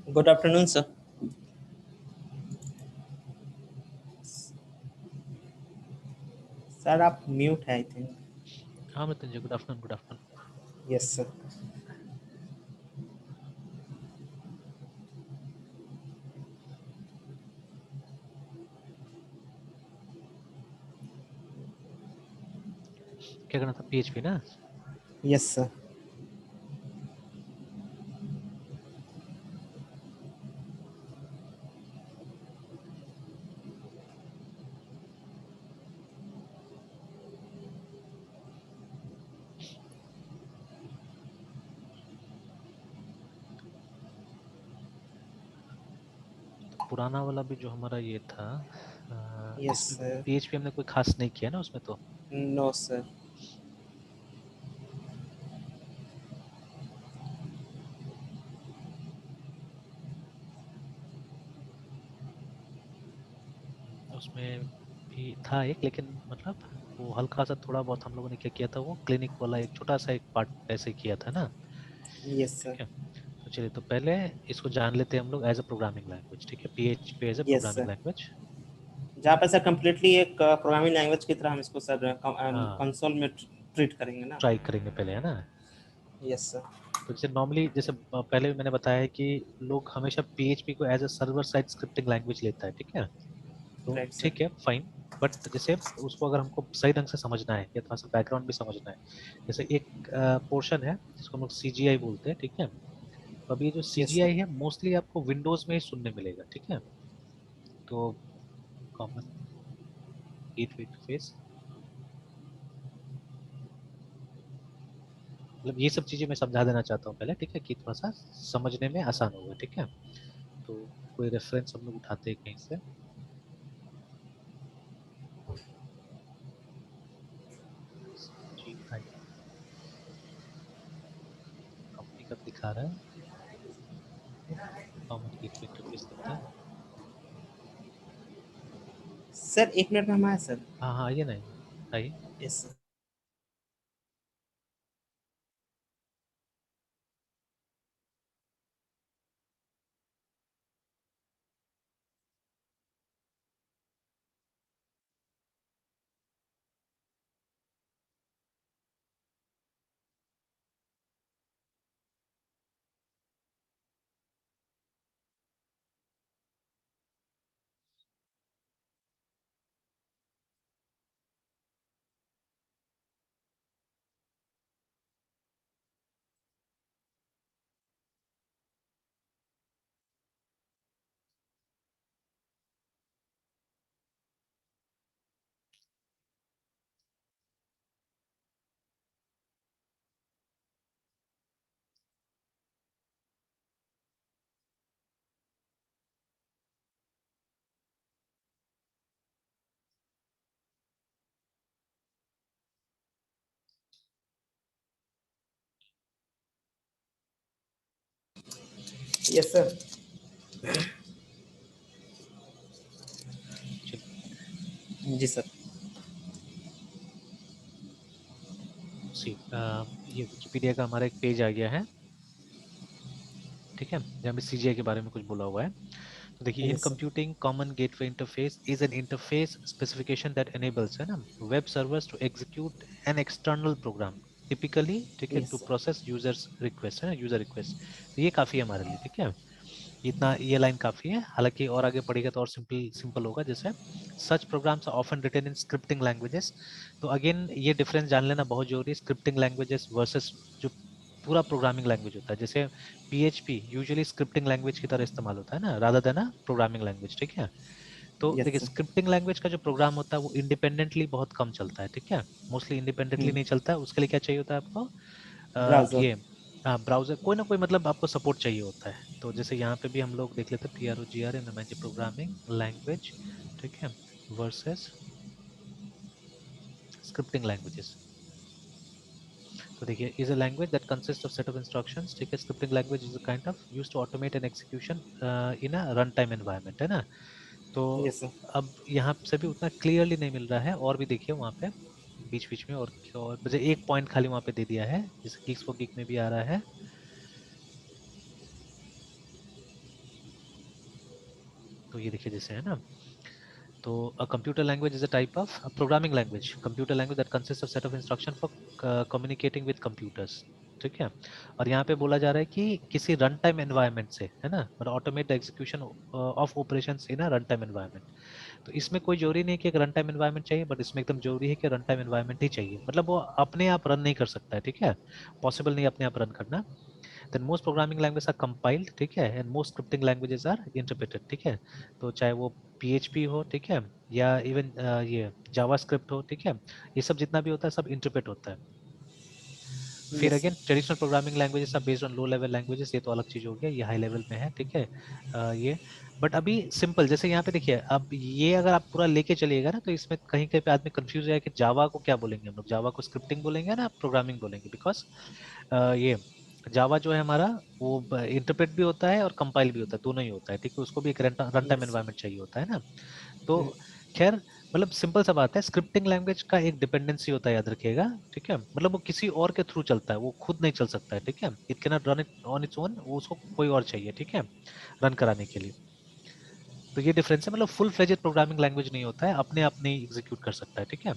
Good afternoon sir. Sir आप mute है I think. हाँ Mrityunjay, good afternoon. Good afternoon. Yes sir. क्या करना था? पीएचपी ना? Yes sir. तो पुराना वाला भी जो हमारा ये था, यस इसमें सर। पीएचपी हमने कोई खास नहीं किया ना उसमें तो। No sir. उसमें भी था एक, लेकिन मतलब वो हल्का सा थोड़ा बहुत हम लोगों ने क्या किया था, वो क्लिनिक वाला एक छोटा सा एक पार्ट ऐसे किया था ना। यस ठीक सर। है, तो चलिए तो पहले इसको जान लेते हैं हम लोग एज अ प्रोग्रामिंग लैंग्वेज। ठीक है, PHP as a yes programming sir. Language. जहाँ पर सर कम्प्लीटली एक प्रोग्रामिंग लैंग्वेज की तरह हम इसको सर हाँ, कंसोल में ट्रीट करेंगे ना। ट्राई करेंगे पहले, है ना। Yes sir. तो जैसे नॉर्मली, जैसे पहले भी मैंने बताया है कि लोग हमेशा पीएचपी को as a server side scripting language लेता है। ठीक है, तो राइट सर। ठीक है, फाइन। बट जैसे उसको अगर हमको सही ढंग से समझना है या थोड़ा सा बैकग्राउंड भी समझना है, जैसे एक पोर्शन है जिसको हम लोग सीजीआई बोलते हैं। ठीक है, तो अभी ये जो यस सर। सीजीआई है मोस्टली आपको विंडोज में ही सुनने मिलेगा। ठीक है, तो कॉमन गेटवे इंटरफेस, मतलब ये सब चीजें मैं समझा देना चाहता हूँ पहले। ठीक है, कि थोड़ा सा समझने में आसान होगा। ठीक है, तो कोई रेफरेंस हम लोग उठाते हैं कहीं से। CGI कंपनी का दिखा रहा है, कॉमन गेटवे इंटरफेस लगता है। सर एक मिनट में हम आए सर। हाँ हाँ, आइए ना, आइए। Yes sir. Yes sir. जी सर। सी ये विकिपीडिया का हमारा एक पेज आ गया है। ठीक है, जहाँ पे सीजीआई के बारे में कुछ बोला हुआ है। तो देखिए, in yes sir. Computing common gateway interface is an interface specification that enables, है ना, web servers to execute an external program typically. ठीक है, to yes sir. Process users request, है ना, यूजर रिक्वेस्ट। तो ये काफी है हमारे लिए। ठीक है, इतना ये लाइन काफी है। हालांकि और आगे पढ़ेगा तो और सिंपल सिंपल होगा। जैसे such programs are often written in scripting languages. तो अगेन ये डिफरेंस जान लेना बहुत जरूरी है, स्क्रिप्टिंग लैंग्वेजेस वर्सेस जो पूरा प्रोग्रामिंग लैंग्वेज होता है। जैसे पीएचपी यूजुअली स्क्रिप्टिंग लैंग्वेज की तरह इस्तेमाल होता है ना, रादर देन प्रोग्रामिंग लैंग्वेज। ठीक है, तो देखिए यस सर। स्क्रिप्टिंग लैंग्वेज का जो प्रोग्राम होता है वो इंडिपेंडेंटली बहुत कम चलता है। ठीक है, मोस्टली इंडिपेंडेंटली नहीं चलता है। उसके लिए क्या चाहिए होता है आपको? ब्राउजर। ये ब्राउजर, कोई ना कोई मतलब आपको सपोर्ट चाहिए होता है। तो जैसे यहाँ पे भी हम लोग देख लेते हैं, PROGRAM प्रोग्रामिंग लैंग्वेज। ठीक है, वर्सेस स्क्रिप्टिंग लैंग्वेजेस। तो देखिए, is a language that consist of set of instructions. ठीक है, scripting language is a kind of used to automate an execution in a run time environment, है ना। तो yes sir. अब यहाँ से भी उतना क्लियरली नहीं मिल रहा है, और भी देखिए वहाँ पे बीच बीच में। और मुझे एक पॉइंट खाली वहाँ पे दे दिया है, जैसे Geeks for Geek में भी आ रहा है। तो ये देखिए जैसे है ना, तो a computer language is a type of a programming language, computer language that consists of set of instruction for communicating with computers, ठीक है। और यहाँ पे बोला जा रहा है कि किसी रन टाइम एनवायरनमेंट से, है ना, मतलब automate the execution of operations in a run time environment. तो इसमें कोई जरूरी नहीं कि एक रन टाइम एनवायरनमेंट चाहिए, बट इसमें एकदम जरूरी है कि रन टाइम एनवायरनमेंट ही चाहिए, मतलब वो अपने आप रन नहीं कर सकता है, ठीक है, पॉसिबल नहीं अपने आप रन करना। then most programming languages are compiled, ठीक है, and most scripting languages are interpreted, ठीक है। तो चाहे वो PHP हो, ठीक है, या इवन ये जावास्क्रिप्ट हो, ठीक है, ये सब जितना भी होता है सब इंटरप्रेट होता है। फिर yes again traditional programming languages are based on low level languages, ये तो अलग चीज हो गया, ये हाई लेवल में है, ठीक है। ये बट अभी सिंपल, जैसे यहाँ पे देखिए, अब ये अगर आप पूरा लेके चलिएगा ना, तो इसमें कहीं कहीं पे आदमी कंफ्यूज हो जाए कि जावा को क्या बोलेंगे हम लोग, जावा को स्क्रिप्टिंग बोलेंगे ना प्रोग्रामिंग बोलेंगे, बिकॉज ये जावा जो है हमारा, वो इंटरप्रेट भी होता है और कंपाइल भी होता है, दोनों ही होता है, ठीक है, उसको भी एक रन टाइम यस एनवायरनमेंट चाहिए होता है ना। तो खैर, मतलब सिंपल सा बात है, स्क्रिप्टिंग लैंग्वेज का एक डिपेंडेंसी होता है, याद रखिएगा, ठीक है, मतलब वो किसी और के थ्रू चलता है, वो खुद नहीं चल सकता है, ठीक है, it can not run it on its own, उसको कोई और चाहिए, ठीक है, रन कराने के लिए। तो ये डिफरेंस है, मतलब फुल फ्लेजेड प्रोग्रामिंग लैंग्वेज नहीं होता है, अपने आप नहीं एग्जीक्यूट कर सकता है, ठीक है।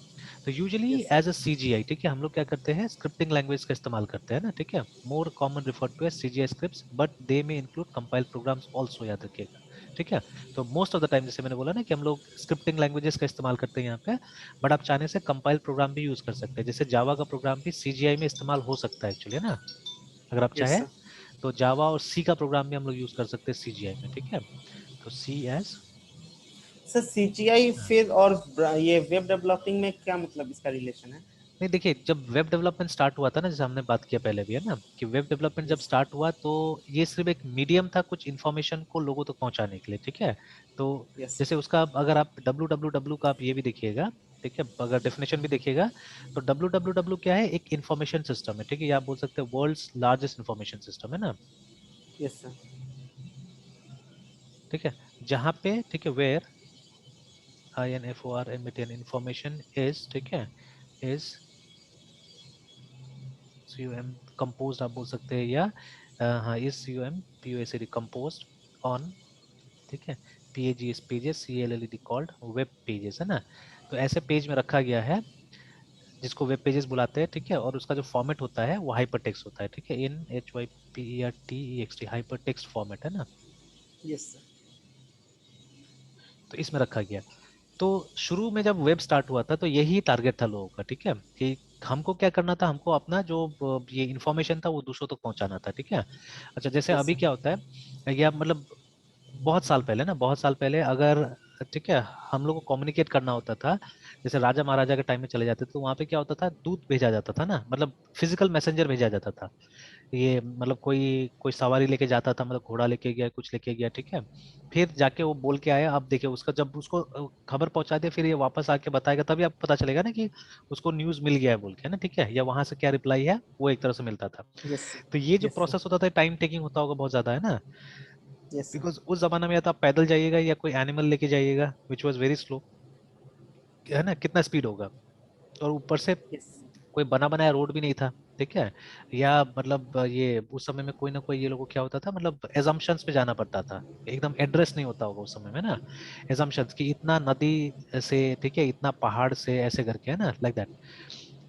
तो usually yes as a CGI, ठीक है, हम लोग क्या करते हैं, स्क्रिप्टिंग लैंग्वेज का इस्तेमाल करते हैं ना, ठीक है, more common referred to as CGI scripts, but they में इंक्लूड कंपाइल्ड प्रोग्राम्स आल्सो, याद रखिएगा, ठीक है। तो मोस्ट ऑफ द टाइम, जैसे मैंने बोला ना कि हम लोग स्क्रिप्टिंग लैंग्वेजेस का इस्तेमाल करते हैं यहाँ पे, बट आप चाहने से कंपाइल्ड प्रोग्राम भी यूज कर सकते हैं, जैसे जावा का प्रोग्राम भी सीजीआई में इस्तेमाल हो सकता है एक्चुअली, है ना, अगर आप यस चाहें तो जावा और सी का प्रोग्राम भी हम लोग यूज कर सकते हैं सीजीआई में, ठीक है। तो सी एस सर सीजीआई फिर और ये वेब डेवलपिंग में क्या मतलब इसका रिलेशन है? नहीं, देखिए, जब वेब डेवलपमेंट स्टार्ट हुआ था ना, जैसे हमने बात किया पहले भी, है ना, कि वेब डेवलपमेंट जब यस स्टार्ट हुआ तो ये सिर्फ एक मीडियम था कुछ इन्फॉर्मेशन को लोगों तक पहुंचाने के लिए, ठीक है। तो यस जैसे उसका अगर आप www का आप ये भी देखिएगा, ठीक है, अगर डेफिनेशन भी देखिएगा, तो www क्या है, एक इंफॉर्मेशन सिस्टम है, ठीक है, या आप बोल सकते हैं वर्ल्ड्स लार्जेस्ट इंफॉर्मेशन सिस्टम, है ना, यस सर ठीक है, जहाँ पे, ठीक है, वेयर INFORMATN इंफॉर्मेशन इज, ठीक है, इज CUM कंपोज आप बोल सकते हैं, या हाँ, is CUM POSED compose on, ठीक है, PAGS pages, CLLED called web pages, है ना। तो ऐसे पेज में रखा गया है जिसको वेब पेजेस बुलाते हैं, ठीक है, और उसका जो फॉर्मेट होता है वो हाइपर टेक्स्ट होता है, ठीक है, इन HYPERTEXT हाइपर टेक्स्ट फॉर्मेट, है ना। यस सर तो इसमें रखा गया। तो शुरू में जब वेब स्टार्ट हुआ था तो यही टारगेट था लोगों का, ठीक है, कि हमको क्या करना था, हमको अपना जो ये इन्फॉर्मेशन था वो दूसरों तक पहुंचाना था, ठीक है। अच्छा, जैसे यस अभी सर क्या होता है, या मतलब बहुत साल पहले ना, बहुत साल पहले अगर, ठीक है, हम लोग को कम्युनिकेट करना होता था, जैसे राजा महाराजा के टाइम में चले जाते थे, तो वहां पे क्या होता था, दूध भेजा जाता था ना, मतलब फिजिकल मैसेंजर भेजा जाता था, ये मतलब कोई कोई सवारी लेके जाता था, मतलब घोड़ा लेके गया, कुछ लेके गया, ठीक है, फिर जाके वो बोल के आया, अब देखिए उसका जब उसको खबर पहुंचा दिया, फिर ये वापस आके बताएगा, तभी आपको पता चलेगा ना कि उसको न्यूज मिल गया है बोल के, है ना, ठीक है, या वहां से क्या रिप्लाई है, वो एक तरह से मिलता था। यस तो ये जो यस सर प्रोसेस होता था, टाइम टेकिंग होता होगा बहुत ज्यादा, है ना, यस सर बिकॉज उस जमाने में या तो आप पैदल जाइएगा या कोई एनिमल लेके जाइएगा, विच वॉज वेरी स्लो, है ना, कितना स्पीड होगा, और ऊपर से यस कोई बना बनाया रोड भी नहीं था, ठीक है, या मतलब ये उस समय में कोई ना कोई, ये लोगों को क्या होता था, मतलब एजम्पशंस पे जाना पड़ता था, एकदम एड्रेस नहीं होता होगा उस समय में ना, एजम्पशंस कि इतना नदी से, ठीक है, इतना पहाड़ से, ऐसे करके, है ना, लाइक दैट।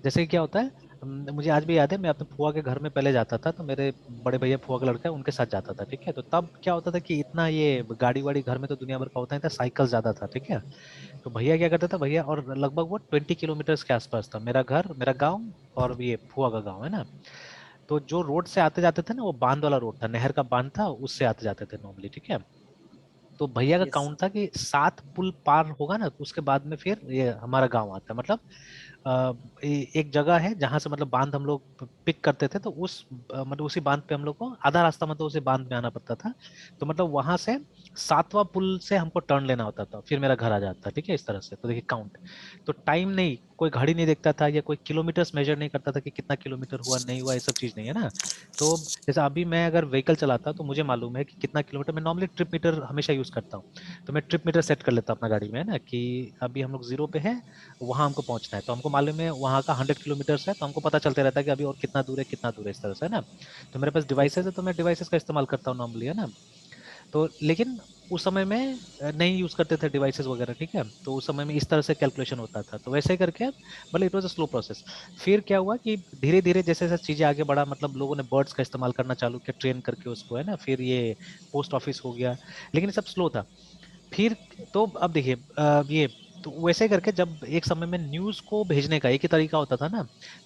जैसे कि क्या होता है, मुझे आज भी याद है, मैं अपने फुआ के घर में पहले जाता था, तो मेरे बड़े भैया फुआ का लड़का है, उनके साथ जाता था, ठीक है, तो तब क्या होता था कि इतना ये गाड़ी वाड़ी घर में तो दुनिया भर का होता है था, साइकिल ज्यादा था, ठीक है। तो भैया क्या करता था, भैया, और लगभग वो 20 किलोमीटर के आसपास था मेरा घर, मेरा गाँव और ये फुआ का गाँव, है ना। तो जो रोड से आते जाते थे ना, वो बांध वाला रोड था, नहर का बांध था, उससे आते जाते थे नॉर्मली, ठीक है। तो भैया का यस काउंट था कि 7 पुल पार होगा ना, तो उसके बाद में फिर ये हमारा गांव आता है, मतलब एक जगह है जहां से मतलब बांध हम लोग पिक करते थे, तो उस मतलब उसी बांध पे हम लोग को आधा रास्ता, मतलब उसी बांध में आना पड़ता था, तो मतलब वहां से 7वां पुल से हमको टर्न लेना होता था, फिर मेरा घर आ जाता था, ठीक है, इस तरह से। तो देखिए काउंट, तो टाइम नहीं, कोई घड़ी नहीं देखता था, या कोई किलोमीटर्स मेजर नहीं करता था कि कितना किलोमीटर हुआ नहीं हुआ, ये सब चीज नहीं है ना। तो जैसे अभी मैं अगर व्हीकल चलाता तो मुझे मालूम है कि कितना किलोमीटर, मैं नॉर्मली ट्रिप मीटर हमेशा यूज करता हूँ, तो मैं ट्रिप मीटर सेट कर लेता हूँ अपना गाड़ी में, है ना, कि अभी हम लोग 0 पे है, वहां हमको पहुंचना है, तो हमको मालूम है वहां का 100 किलोमीटर है, तो हमको पता चलते रहता है कि अभी और कितना दूर है, कितना दूर है, इस तरह से, है ना। तो मेरे पास यस डिवाइसेस है, तो मैं डिवाइसेस का इस्तेमाल करता हूँ नॉर्मली, है ना। तो लेकिन उस समय में नहीं यूज करते थे डिवाइसेस वगैरह, ठीक है, तो उस समय में इस तरह से कैलकुलेशन होता था, तो वैसे ही करके मतलब it was a slow process. फिर क्या हुआ कि धीरे धीरे जैसे जैसे चीजें आगे बढ़ा, मतलब लोगों ने बर्ड्स का इस्तेमाल करना चालू किया ट्रेन करके उसको, है ना, फिर ये पोस्ट ऑफिस हो गया, लेकिन ये सब स्लो था। फिर तो अब देखिए ये तो वैसे करके जब एक समय में न्यूज को भेजने का एक ही तरीका होता था ना,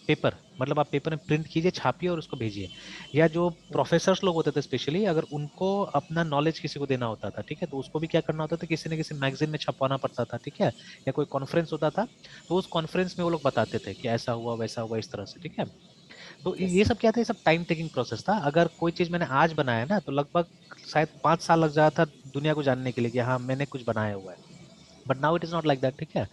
पेपर, मतलब आप पेपर में प्रिंट कीजिए, छापिए और उसको भेजिए, या जो प्रोफेसर्स लोग होते थे स्पेशली, अगर उनको अपना नॉलेज किसी को देना होता था, ठीक है, तो उसको भी क्या करना होता था, किसी न किसी मैगजीन में छपवाना पड़ता था, ठीक है, या कोई कॉन्फ्रेंस होता था, तो उस कॉन्फ्रेंस में वो लोग बताते थे कि ऐसा हुआ वैसा हुआ इस तरह से, ठीक है। तो यस ये सब क्या था, ये सब टाइम टेकिंग प्रोसेस था। अगर कोई चीज मैंने आज बनाया ना, तो लगभग शायद 5 साल लग जाता था दुनिया को जानने के लिए कि हाँ मैंने कुछ बनाया हुआ है, but now it is not like that, ठीक है।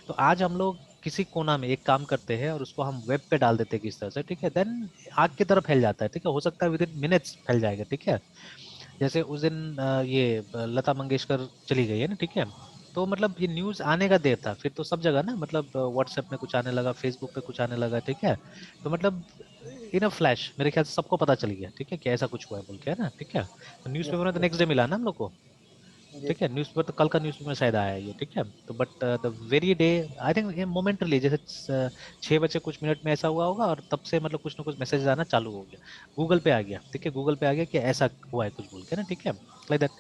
तो आज हम लोग किसी कोना में एक काम करते हैं और उसको हम वेब पे डाल देते हैं किस तरह से, ठीक है, देन आग की तरफ फैल जाता है, ठीक है, हो सकता है विद इन मिनट्स फैल जाएगा, ठीक है। जैसे उस दिन लता मंगेशकर चली गई है ना, ठीक है, तो मतलब ये न्यूज आने का देर था, फिर तो सब जगह ना, मतलब व्हाट्सएप में कुछ आने लगा, फेसबुक पे कुछ आने लगा, ठीक है, तो मतलब इन अ फ्लैश मेरे ख्याल से सबको पता चल गया, ठीक है, कि ऐसा कुछ हुआ है बोल के, है ना, ठीक है, तो न्यूज़पेपर यस में तो यस नेक्स्ट डे मिला ना हम लोग को, जी ठीक है, न्यूज़पेपर तो कल का न्यूज़पेपर में शायद आया है ये, ठीक है, तो but the very day, I think ये मोमेंटली जैसे 6 बजे कुछ मिनट में ऐसा हुआ होगा, और तब से मतलब कुछ ना कुछ मैसेज आना चालू हो गया, गूगल पे आ गया, ठीक है, गूगल पे आ गया कि ऐसा हुआ है कुछ बोल के ना, ठीक है, लाइक दैट।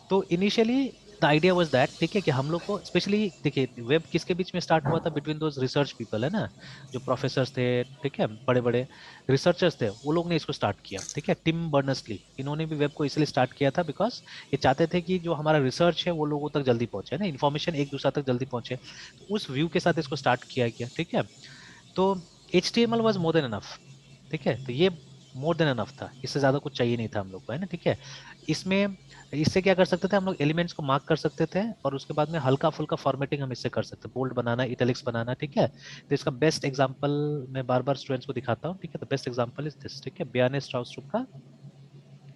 तो initially the idea was that, ठीक है, कि हम लोग को स्पेशली देखिए वेब किसके बीच में स्टार्ट हुआ था, बिटवीन दोज रिसर्च पीपल, है ना, जो प्रोफेसर्स थे, ठीक है, बड़े बड़े रिसर्चर्स थे, वो लोग ने इसको स्टार्ट किया, ठीक है, टिम बर्नर्स ली, इन्होंने भी वेब को इसलिए स्टार्ट किया था बिकॉज ये चाहते थे कि जो हमारा रिसर्च है वो लोगों तक जल्दी पहुंचे ना, इन्फॉर्मेशन एक दूसरे तक जल्दी पहुंचे, तो उस व्यू के साथ इसको स्टार्ट किया गया, ठीक है। तो HTML was more than enough, ठीक है, तो ये मोर देन इनफ था, इससे ज्यादा कुछ चाहिए नहीं था हम लोग को, है ना, ठीक है। इसमें इससे क्या कर सकते थे हम लोग, एलिमेंट्स को मार्क कर सकते थे, और उसके बाद में हल्का फुल्का फॉर्मेटिंग हम इससे कर सकते, बोल्ड बनाना, इटैलिक्स बनाना, ठीक है। तो इसका बेस्ट एग्जांपल मैं बार बार स्टूडेंट्स को दिखाता हूँ, ठीक है, तो बेस्ट एग्जांपल इज दिस, ठीक है, बियाने स्ट्राउसट्रूप का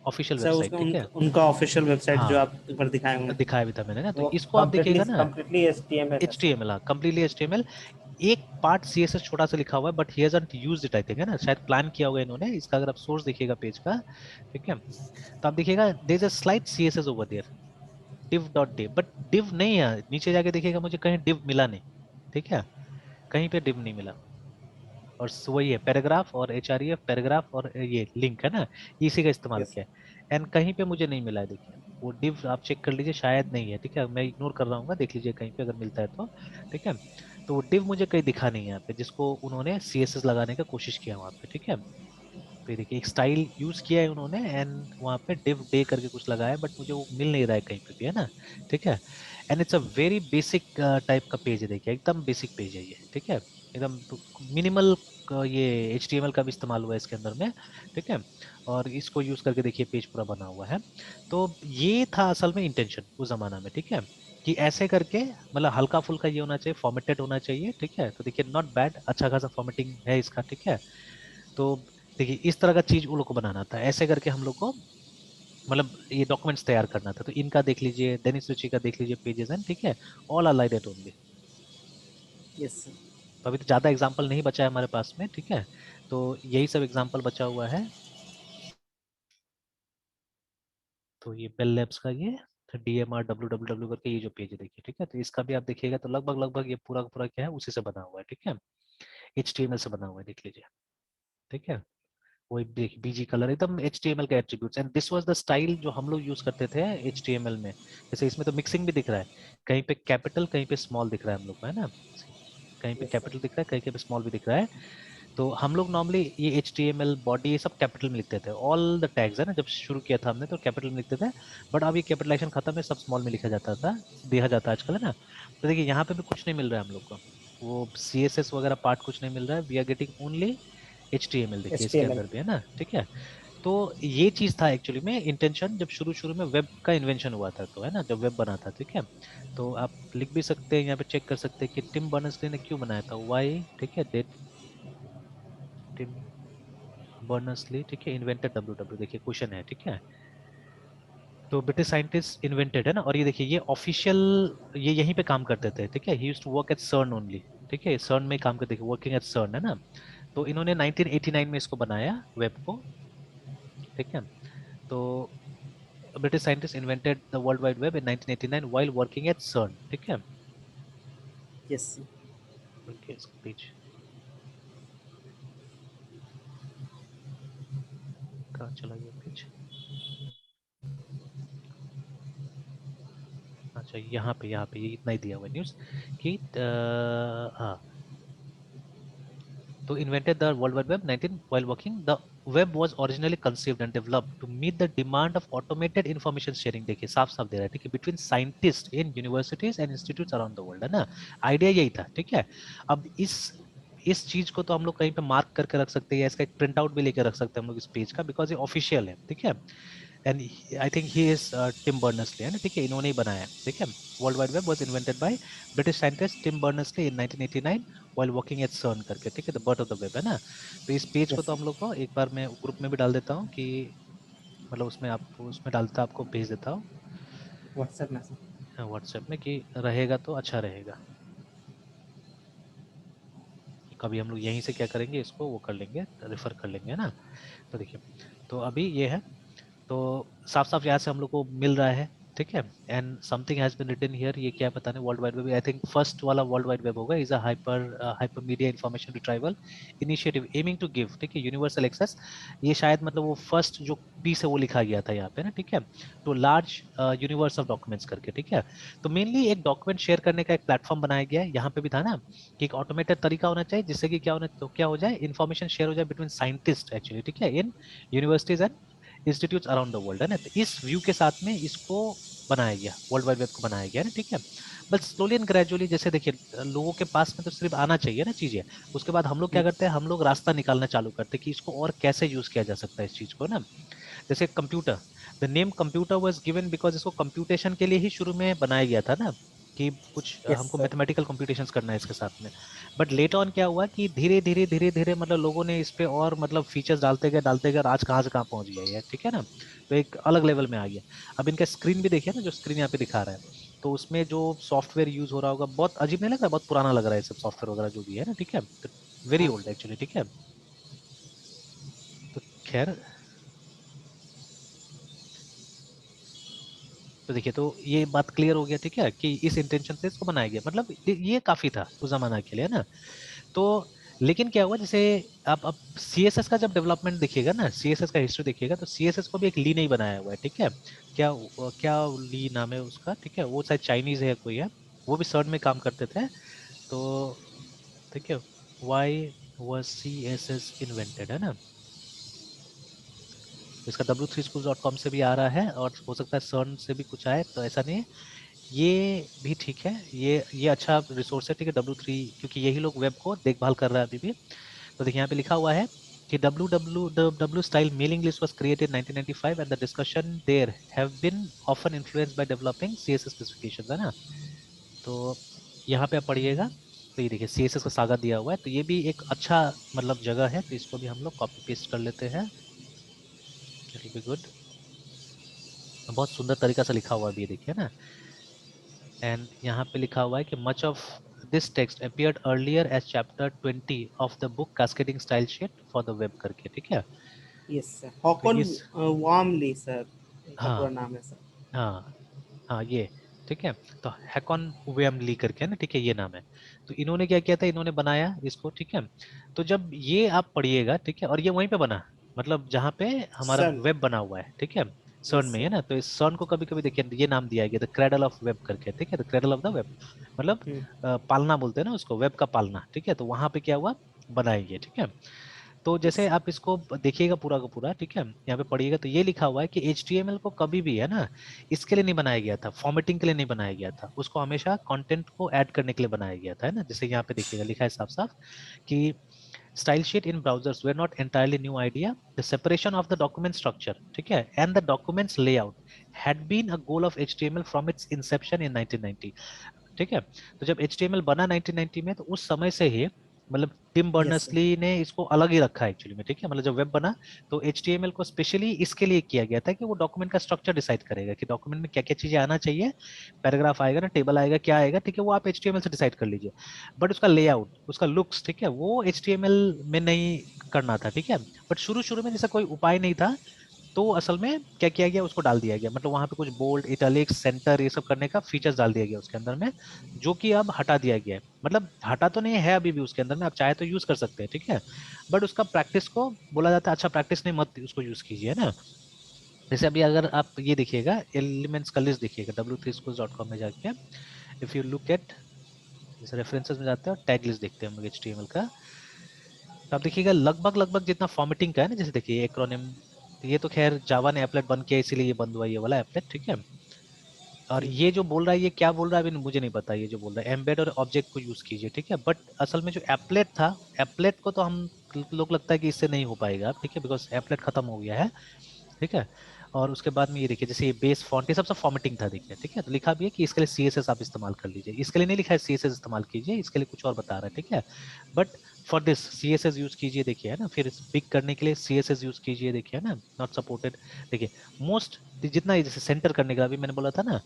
ऑफिशियल सर वेबसाइट, उसका ठीक है। उनका ऑफिशियल वेबसाइट जो हाँ, आप ऊपर दिखाए हुए हैं दिखाया भी था मैंने ना, तो वो इसको आप कम्प्लीटली देखिएगा ना, कम्प्लीटली HTML है H T sir. M L हाँ, कम्प्लीटली HTML, एक पार्ट CSS छोटा सा लिखा हुआ है, but he hasn't used it, I think, है ना, शायद प्लान किया होगा इन्होंने इसका, अगर आप सोर्स देखिएगा पेज का, ठीक है, तो आप देखिएगा there is a slight CSS over there, div.div, but div नहीं है, नीचे जाके देखिएगा मुझे कहीं div मिला नहीं, ठीक है, कहीं पे div नहीं मिला, और वही है पैराग्राफ और HREF पैराग्राफ और ये लिंक है ना, इसी का इस्तेमाल यस किया है, एंड कहीं पे मुझे नहीं मिला है, देखिए वो div आप चेक कर लीजिए, शायद नहीं है, ठीक है, मैं इग्नोर कर रहा हूँ, देख लीजिए कहीं पे अगर मिलता है तो, ठीक है। तो वो div मुझे कहीं दिखा नहीं है यहाँ पे, जिसको उन्होंने CSS लगाने का कोशिश किया वहाँ पे, ठीक है। तो ये देखिए एक स्टाइल यूज किया है उन्होंने, एंड वहाँ पे div डे करके कुछ लगाया है, बट मुझे वो मिल नहीं रहा है कहीं पे भी, है ना, ठीक है। And it's a very basic type का पेज है, देखिए एकदम बेसिक पेज है ये, ठीक है, एकदम मिनिमल, ये HTML का भी इस्तेमाल हुआ है इसके अंदर में, ठीक है, और इसको यूज करके देखिए पेज पूरा बना हुआ है। तो ये था असल में इंटेंशन उस जमाना में, ठीक है, कि ऐसे करके मतलब हल्का फुल्का ये होना चाहिए, फॉर्मेटेड होना चाहिए, ठीक है, तो देखिए नॉट बैड, अच्छा खासा फॉर्मेटिंग है इसका, ठीक है। तो देखिए इस तरह का चीज वो लोग को बनाना था, ऐसे करके हम लोग को मतलब ये डॉक्यूमेंट्स तैयार करना था, तो इनका देख लीजिए, देनिस रुचि का देख लीजिए पेजेस हैं, ठीक है, all are like that only. Yes sir. तो अभी तो ज्यादा एग्जांपल नहीं बचा है हमारे पास में, ठीक है, तो यही सब एग्जांपल बचा हुआ है। तो ये बेल लैब्स का ये DMR WWW करके ये जो पेज है देखिए, ठीक है, तो इसका भी आप देखिएगा तो लगभग लगभग ये पूरा का पूरा क्या है, उसी से बना हुआ है, ठीक है, HTML से बना हुआ है, देख लीजिए, ठीक है। वही BG कलर एकदम HTML के attributes, and this was the style जो हम लोग यूज करते थे HTML में। जैसे इसमें तो मिक्सिंग भी दिख रहा है, कहीं पे कैपिटल कहीं पे स्मॉल दिख रहा है हम लोग को, है ना, कहीं पे यस सर। कैपिटल दिख रहा है कहीं पे स्मॉल भी दिख रहा है। तो हम लोग नॉर्मली ये HTML बॉडी ये सब कैपिटल में लिखते थे, ऑल द टैग्स, है ना, जब शुरू किया था हमने तो कैपिटल में लिखते थे, बट अब ये कैपिटलाइजेशन खत्म है, सब स्मॉल में लिखा जाता था, देखा जाता है आजकल, है ना। तो देखिए यहाँ पे भी कुछ नहीं मिल रहा है हम लोग को, वो CSS वगैरह पार्ट कुछ नहीं मिल रहा है, we are getting only HTML, देखिए इसके HTML अंदर भी, है ना, ठीक है। तो ये चीज था एक्चुअली में इंटेंशन, जब शुरू शुरू में वेब का इन्वेंशन हुआ था, तो है ना, जब वेब बना था, ठीक है। तो आप लिख भी सकते हैं यहाँ पे, चेक कर सकते हैं कि टिम बर्नर्स-ली ने क्यों बनाया था, वाई, ठीक है, दे टिम बर्नर्स-ली, ठीक है, इन्वेंटेड WW, देखिए क्वेश्चन है, ठीक है। तो ब्रिटिश साइंटिस्ट इन्वेंटेड, है ना, और ये देखिए ये ऑफिशियल, ये यहीं पे काम करते थे, ठीक है, he used to work at CERN only, ठीक है, सर्न में काम करते थे, वर्किंग एट सर्न, है ना। तो इन्होंने 1989 में इसको बनाया वेब को, ठीक है। तो British scientist invented the World Wide Web in 1989 while working at CERN. ठीक है? यस। Okay, इसका पेज कहाँ चला गया पेज? अच्छा, यहाँ पे ये इतना ही दिया हुआ न्यूज़ कि हाँ, to invented the World Wide Web 19 while working. The web was originally conceived and developed to meet the demand of automated information sharing. देखिए साफ साफ दे रहा है, ठीक है, between scientists in universities and institutes around the world, है ना? Idea यही था, ठीक है। अब इस चीज को तो हम लोग कहीं पे मार्क करके रख सकते हैं, या इसका एक प्रिंट आउट भी लेकर रख सकते हैं हम लोग इस पेज का, बिकॉज ये ऑफिशियल है, ठीक है। And I think he is Tim Berners-Lee, है ना, ठीक है, इन्होंने ही बनाया है, ठीक है। World wide web was invented by British scientist Tim Berners-Lee in 1989 while working at CERN करके, ठीक है, the birth of the web, है ना। तो इस पेज को यस तो हम लोग को एक बार मैं ग्रुप में भी डाल देता हूँ कि मतलब उसमें डालता, आपको भेज देता हूँ व्हाट्सएप में। व्हाट्सएप में, कि रहेगा तो अच्छा रहेगा। कभी हम लोग यहीं से क्या करेंगे, इसको वो कर लेंगे, रेफर कर लेंगे, है ना। तो देखिए, तो अभी ये है, तो साफ साफ यहाँ से हम लोग को मिल रहा है, ठीक है। And something has been written here, ये क्या पता नहीं, world wide web, I think first वाला वर्ल्ड वाइड वेब होगा, is a hyper media information retrieval initiative aiming to give, ठीक है, यूनिवर्सल एक्सेस। ये शायद मतलब वो फर्स्ट जो पीस है वो लिखा गया था यहाँ पे ना, ठीक है, तो लार्ज यूनिवर्स ऑफ डॉक्यूमेंट्स करके, ठीक है। तो मेनली एक डॉक्यूमेंट शेयर करने का एक प्लेटफॉर्म बनाया गया है, यहाँ पे भी था ना कि एक ऑटोमेटेड तरीका होना चाहिए जिससे कि क्या हो जाए, इन्फॉर्मेशन शेयर हो जाए बिटवीन साइंटिस्ट एक्चुअली, ठीक है, in universities and institutes around the world, है ना। तो इस व्यू के साथ में इसको बनाया गया, वर्ल्ड वाइड वेब को बनाया गया ना, ठीक है। बट स्लोली एंड ग्रेजुअली, जैसे देखिए लोगों के पास में तो सिर्फ आना चाहिए ना चीजें, उसके बाद हम लोग क्या करते हैं, हम लोग रास्ता निकालना चालू करते हैं कि इसको और कैसे यूज किया जा सकता है इस चीज को ना। जैसे computer, the name computer was given because इसको कंप्यूटेशन के लिए ही शुरू में बनाया गया था ना, कि कुछ यस हमको सर। मैथमेटिकल कंप्यूटेशंस करना है इसके साथ में। बट लेटर ऑन क्या हुआ कि धीरे धीरे मतलब लोगों ने इस पे और मतलब फीचर्स डालते गए और आज कहाँ से कहाँ पहुंच गया ये, ठीक है ना। तो एक अलग लेवल में आ गया। अब इनका स्क्रीन भी देखिए ना, जो स्क्रीन यहाँ पे दिखा रहा है, तो उसमें जो सॉफ्टवेयर यूज हो रहा होगा, बहुत अजीब नहीं लग रहा, बहुत पुराना लग रहा है सब सॉफ्टवेयर वगैरह जो भी है ना, ठीक है, तो वेरी हाँ ओल्ड एक्चुअली, ठीक है। तो खैर, तो देखिए, तो ये बात क्लियर हो गया, ठीक है, कि इस इंटेंशन से इसको बनाया गया, मतलब ये काफी था उस जमाना के लिए, है ना। तो लेकिन क्या हुआ, जैसे आप अब सीएसएस का जब डेवलपमेंट देखिएगा ना, सीएसएस का हिस्ट्री देखिएगा, तो सीएसएस को भी एक ली नहीं बनाया हुआ है, ठीक है। क्या क्या ली नाम है उसका, ठीक है, वो शायद चाइनीज है कोई है, वो भी सर्ड में काम करते थे। तो ठीक है, वाई was CSS इन्वेंटेड, है ना। इसका w3schools.com से भी आ रहा है, और हो सकता है सर्न से भी कुछ आए, तो ऐसा नहीं है। ये भी ठीक है, ये अच्छा रिसोर्स है, ठीक है, W3, क्योंकि यही लोग वेब को देखभाल कर रहा है अभी भी। तो देखिए यहाँ पे लिखा हुआ है कि W style mailing list was created in 1995 and the discussion there have been often influenced by developing CSS specifications, है ना। तो यहाँ पे आप पढ़िएगा, तो ये देखिए CSS का सागा दिया हुआ है, तो ये भी एक अच्छा मतलब जगह है, तो इसको भी हम लोग कॉपी पेस्ट कर लेते हैं, इट विल बी गुड। बहुत सुंदर तरीका से लिखा हुआ भी है, देखिए ना। एंड यहाँ पे लिखा हुआ है कि much of this text appeared earlier as chapter 20 of the book cascading style sheet for the web करके, ठीक है। यस सर, तो हॉकन इस वार्मली सर, इनका पूरा हाँ नाम है सर। हाँ हाँ, ये ठीक है। तो हैकॉन वेम ली करके है ना, ठीक है, ये नाम है। तो इन्होंने क्या किया था, इन्होंने बनाया इसको, ठीक है। तो जब ये आप पढ़िएगा, ठीक है, और ये वहीं पे बना, मतलब जहाँ पे हमारा सन। वेब बना हुआ है, ठीक है, सर्न यस में, है सर। ना। तो इस सर्न को कभी कभी देखिए ये नाम दिया गया, द क्रेडल ऑफ वेब करके, ठीक है, the cradle of the web, मतलब पालना बोलते हैं ना उसको, वेब का पालना, ठीक है। तो वहां पे क्या हुआ, बनाएंगे, ठीक है। तो जैसे यस। आप इसको देखिएगा पूरा का पूरा, ठीक है, यहाँ पे पढ़िएगा, तो ये लिखा हुआ है कि HTML को कभी भी, है ना, इसके लिए नहीं बनाया गया था, फॉर्मेटिंग के लिए नहीं बनाया गया था, उसको हमेशा कंटेंट को ऐड करने के लिए बनाया गया था, है ना। जैसे यहाँ पे देखिएगा लिखा है साफ साफ कि style sheet in browsers were not entirely new idea, the separation of the document structure, ठीक है, and the documents layout had been a goal of HTML from its inception in 1990, ठीक है। तो जब HTML बना 1990 में, तो उस समय से ही मतलब टिम यस सर। बर्नर्स-ली ने इसको अलग ही रखा है एक्चुअली में, ठीक है। मतलब जब वेब बना, तो HTML को स्पेशली इसके लिए किया गया था कि वो डॉक्यूमेंट का स्ट्रक्चर डिसाइड करेगा कि डॉक्यूमेंट में क्या क्या चीजें आना चाहिए, पैराग्राफ आएगा ना, टेबल आएगा, क्या आएगा, ठीक है, वो आप HTML से डिसाइड कर लीजिए। बट उसका लेआउट, उसका लुक्स, ठीक है, वो HTML में नहीं करना था, ठीक है। बट शुरू शुरू में जैसा कोई उपाय नहीं था, तो असल में क्या किया गया, उसको डाल दिया गया, मतलब वहां पे कुछ बोल्ड, इटैलिक्स, सेंटर, ये सब करने का फीचर्स डाल दिया गया उसके अंदर में, जो कि अब हटा दिया गया है। मतलब हटा तो नहीं है अभी भी उसके अंदर में, आप चाहे तो यूज कर सकते हैं, ठीक है, बट उसका प्रैक्टिस को बोला जाता है अच्छा प्रैक्टिस नहीं, मत उसको यूज कीजिए ना। जैसे अभी अगर आप ये देखिएगा, एलिमेंट्स का लिस्ट देखिएगा w3schools.com में जाके, इफ यू लुक एट, जैसे रेफरेंसेस में जाते हैं और टैग लिस्ट देखते हैं हम लोग HTML का, तो आप देखिएगा लगभग लगभग जितना फॉर्मेटिंग का है ना, जैसे देखिए एक्रोनिम, ये तो खैर जावा ने एप्लेट बंद किया इसीलिए ये बंद हुआ ये वाला एप्लेट, ठीक है। और जी ये जो बोल रहा है, ये क्या बोल रहा है अभी मुझे नहीं पता, ये जो बोल रहा है एम्बेड और ऑब्जेक्ट को यूज कीजिए, ठीक है, बट असल में जो एप्लेट था, एप्लेट को तो हम लोग लगता है कि इससे नहीं हो पाएगा, ठीक है, बिकॉज एप्लेट खत्म हो गया है, ठीक है। और उसके बाद में ये देखिए, जैसे ये बेस फॉन्ट ये सब फॉर्मेटिंग था, देखिए, ठीक है, तो लिखा भी है कि इसके लिए CSS आप इस्तेमाल कर लीजिए, इसके लिए नहीं लिखा है CSS इस्तेमाल कीजिए, इसके लिए कुछ और बता रहा है, ठीक है, but for this CSS use कीजिए, देखिए है ना, फिर पिक करने के लिए CSS यूज कीजिए, देखिए है ना, नॉट सपोर्टेड, देखिए मोस्ट, जितना जैसे सेंटर करने का अभी मैंने बोला था ना,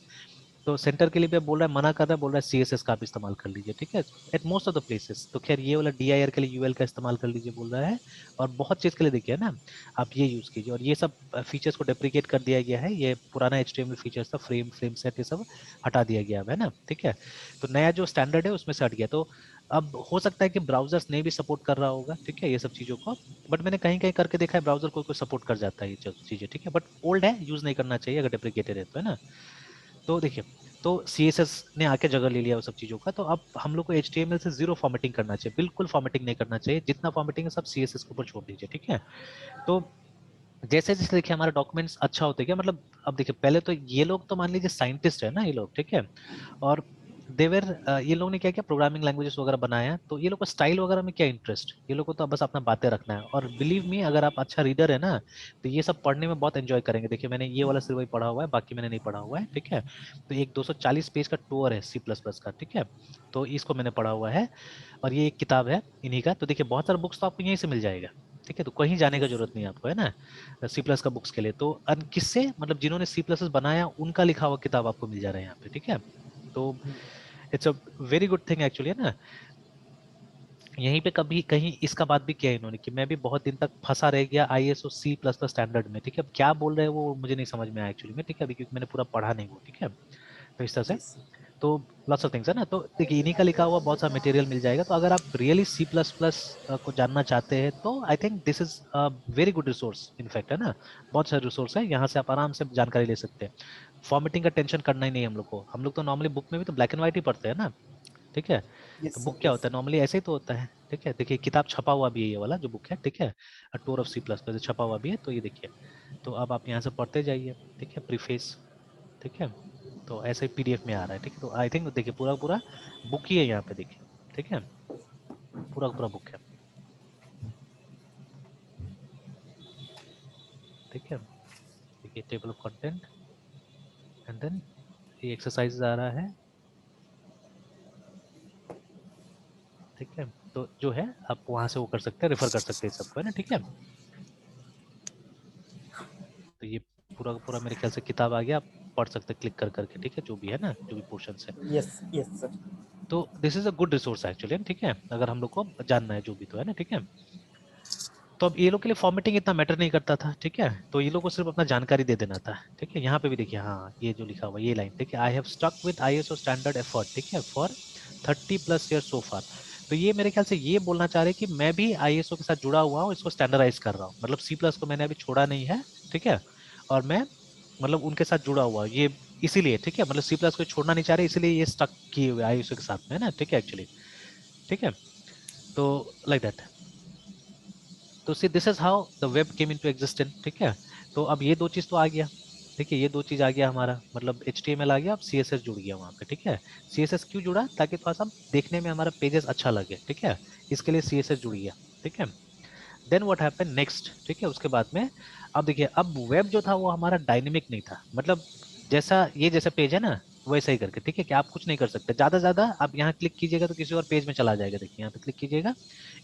तो सेंटर के लिए भी बोल रहा है, मना कर रहा है, बोल रहा है CSS का आप इस्तेमाल कर लीजिए, ठीक है, at most of the places. तो खैर ये वाला DIR के लिए UL का इस्तेमाल कर लीजिए बोल रहा है, और बहुत चीज के लिए देखिए ना, आप ये यूज कीजिए, और ये सब फीचर्स को डेप्रिकेट कर दिया गया है, ये पुराना HTML फीचर्स था, फ्रेम सेट, ये सब हटा दिया गया है ना, ठीक है। तो नया जो स्टैंडर्ड है उसमें से हट गया, तो अब हो सकता है कि ब्राउजर्स नहीं भी सपोर्ट कर रहा होगा, ठीक है, ये सब चीजों को, बट मैंने कहीं कहीं करके देखा है ब्राउजर कोई कोई सपोर्ट कर जाता है ये चीजें, ठीक है, बट ओल्ड है, यूज नहीं करना चाहिए अगर डेप्रिकेटेड है तो, है ना। तो देखिए, तो CSS ने आके जगह ले लिया वो सब चीजों का, तो अब हम लोग को HTML से जीरो फॉर्मेटिंग करना चाहिए, बिल्कुल फॉर्मेटिंग नहीं करना चाहिए, जितना फॉर्मेटिंग है सब CSS के ऊपर छोड़ दीजिए, ठीक है। तो जैसे जैसे देखिए हमारा डॉक्यूमेंट्स अच्छा होते गया, मतलब अब देखिए पहले तो ये लोग तो मान लीजिए साइंटिस्ट है ना ये लोग, ठीक है, और देवर ये लोग ने क्या किया, प्रोग्रामिंग लैंग्वेजेस वगैरह बनाया, तो ये लोग को स्टाइल वगैरह में क्या इंटरेस्ट, ये लोग को तो बस अपना बातें रखना है, और बिलीव मी अगर आप अच्छा रीडर है ना, तो ये सब पढ़ने में बहुत एंजॉय करेंगे। देखिए मैंने ये वाला सिर्फ वही पढ़ा हुआ है, बाकी मैंने नहीं पढ़ा हुआ है, ठीक है, तो एक 240 पेज का टूर है C++ का, ठीक है, तो इसको मैंने पढ़ा हुआ है, और ये एक किताब है इन्हीं का, तो देखिए बहुत सारा बुक्स तो आपको यहीं से मिल जाएगा, ठीक है, तो कहीं जाने का यस जरूरत नहीं है आपको, है ना, C+ का बुक्स के लिए, तो किससे, मतलब जिन्होंने C++ बनाया उनका लिखा हुआ किताब आपको मिल जा रहा है यहाँ पे, ठीक है, तो it's a very good thing actually, है ना। यहीं पे कभी कहीं इसका बात भी किया है इन्होंने कि मैं भी बहुत दिन तक फंसा रह गया ISO C++ स्टैंडर्ड में, ठीक है, अब क्या बोल रहे हैं वो मुझे नहीं समझ में आया एक्चुअली में, ठीक है, अभी क्योंकि मैंने पूरा पढ़ा नहीं वो, ठीक है, तो इस तरह से, यस तो लॉट्स ऑफ थिंग्स है ना, तो देखिए इन्हीं का लिखा हुआ बहुत सारा मटेरियल मिल जाएगा, तो अगर आप रियली C++ को जानना चाहते हैं तो I think this is a very good resource in fact, है ना, बहुत सारे रिसोर्स है, यहाँ से आप आराम से जानकारी ले सकते हैं, फॉर्मेटिंग का टेंशन करना ही नहीं है हम लोग को, हम लोग तो नॉर्मली बुक में भी तो ब्लैक एंड व्हाइट ही पढ़ते हैं ना, ठीक है, तो यस बुक सर क्या यस होता है नॉर्मली ऐसे ही तो होता है, ठीक है, देखिए किताब छपा हुआ भी है ये वाला जो बुक है, ठीक है, टूर ऑफ C++ छपा हुआ भी है, तो ये देखिए, तो अब आप यहाँ से पढ़ते जाइए, ठीक है, प्रीफेस, ठीक है, तो ऐसे ही PDF में आ रहा है, ठीक है, तो आई थिंक देखिए पूरा पूरा बुक ही है यहाँ पे, देखिए, ठीक है, पूरा पूरा बुक है, ठीक है, देखिए table of content, and then ये एक्सरसाइज आ रहा है, ठीक है, तो जो है आप वहां से वो कर सकते हैं, रेफर कर सकते हैं सबको, है ना, ठीक है, तो ये पूरा का पूरा मेरे ख्याल से किताब आ गया, आप पढ़ सकते हैं क्लिक कर करके, ठीक है, जो भी है ना, जो भी पोर्शन है, यस यस सर तो this is a good resource actually, ठीक है, अगर हम लोग को जानना है जो भी तो, है ना, ठीक है। तो अब ये लोग के लिए फॉर्मेटिंग इतना मैटर नहीं करता था, ठीक है, तो ये लोग को सिर्फ अपना जानकारी दे देना था, ठीक है, यहाँ पे भी देखिए, हाँ ये जो लिखा हुआ ये लाइन, ठीक है, I have stuck with ISO standard effort, ठीक है, फॉर 30+ ईयर सो फार, तो ये मेरे ख्याल से ये बोलना चाह रहे हैं कि मैं भी ISO के साथ जुड़ा हुआ हूँ, इसको स्टैंडर्डाइज कर रहा हूँ, मतलब C+ को मैंने अभी छोड़ा नहीं है, ठीक है, और मैं मतलब उनके साथ जुड़ा हुआ हूँ, ये इसीलिए, ठीक है, मतलब C+ को छोड़ना नहीं चाह रहे, इसलिए ये स्टक किए हुए ISO के साथ में, है ना, ठीक है एक्चुअली, ठीक है, तो लाइक दैट, तो see this is how the web came into existence, ठीक है, तो अब ये दो चीज तो आ गया, ठीक है, ये दो चीज आ गया हमारा, मतलब HTML आ गया, अब CSS जुड़ गया वहां पे, ठीक है, CSS क्यों जुड़ा, ताकि थोड़ा सा देखने में हमारा पेजेस अच्छा लगे, ठीक है, इसके लिए CSS जुड़ गया, ठीक है। देन व्हाट हैपन नेक्स्ट, ठीक है, उसके बाद में अब देखिए, अब वेब जो था वो हमारा डायनेमिक नहीं था, मतलब जैसा ये जैसा पेज है ना वैसा ही करके, ठीक है, कि आप कुछ नहीं कर सकते, ज्यादा ज्यादा आप यहाँ क्लिक कीजिएगा तो किसी और पेज में चला जाएगा, देखिए यहाँ पे क्लिक कीजिएगा,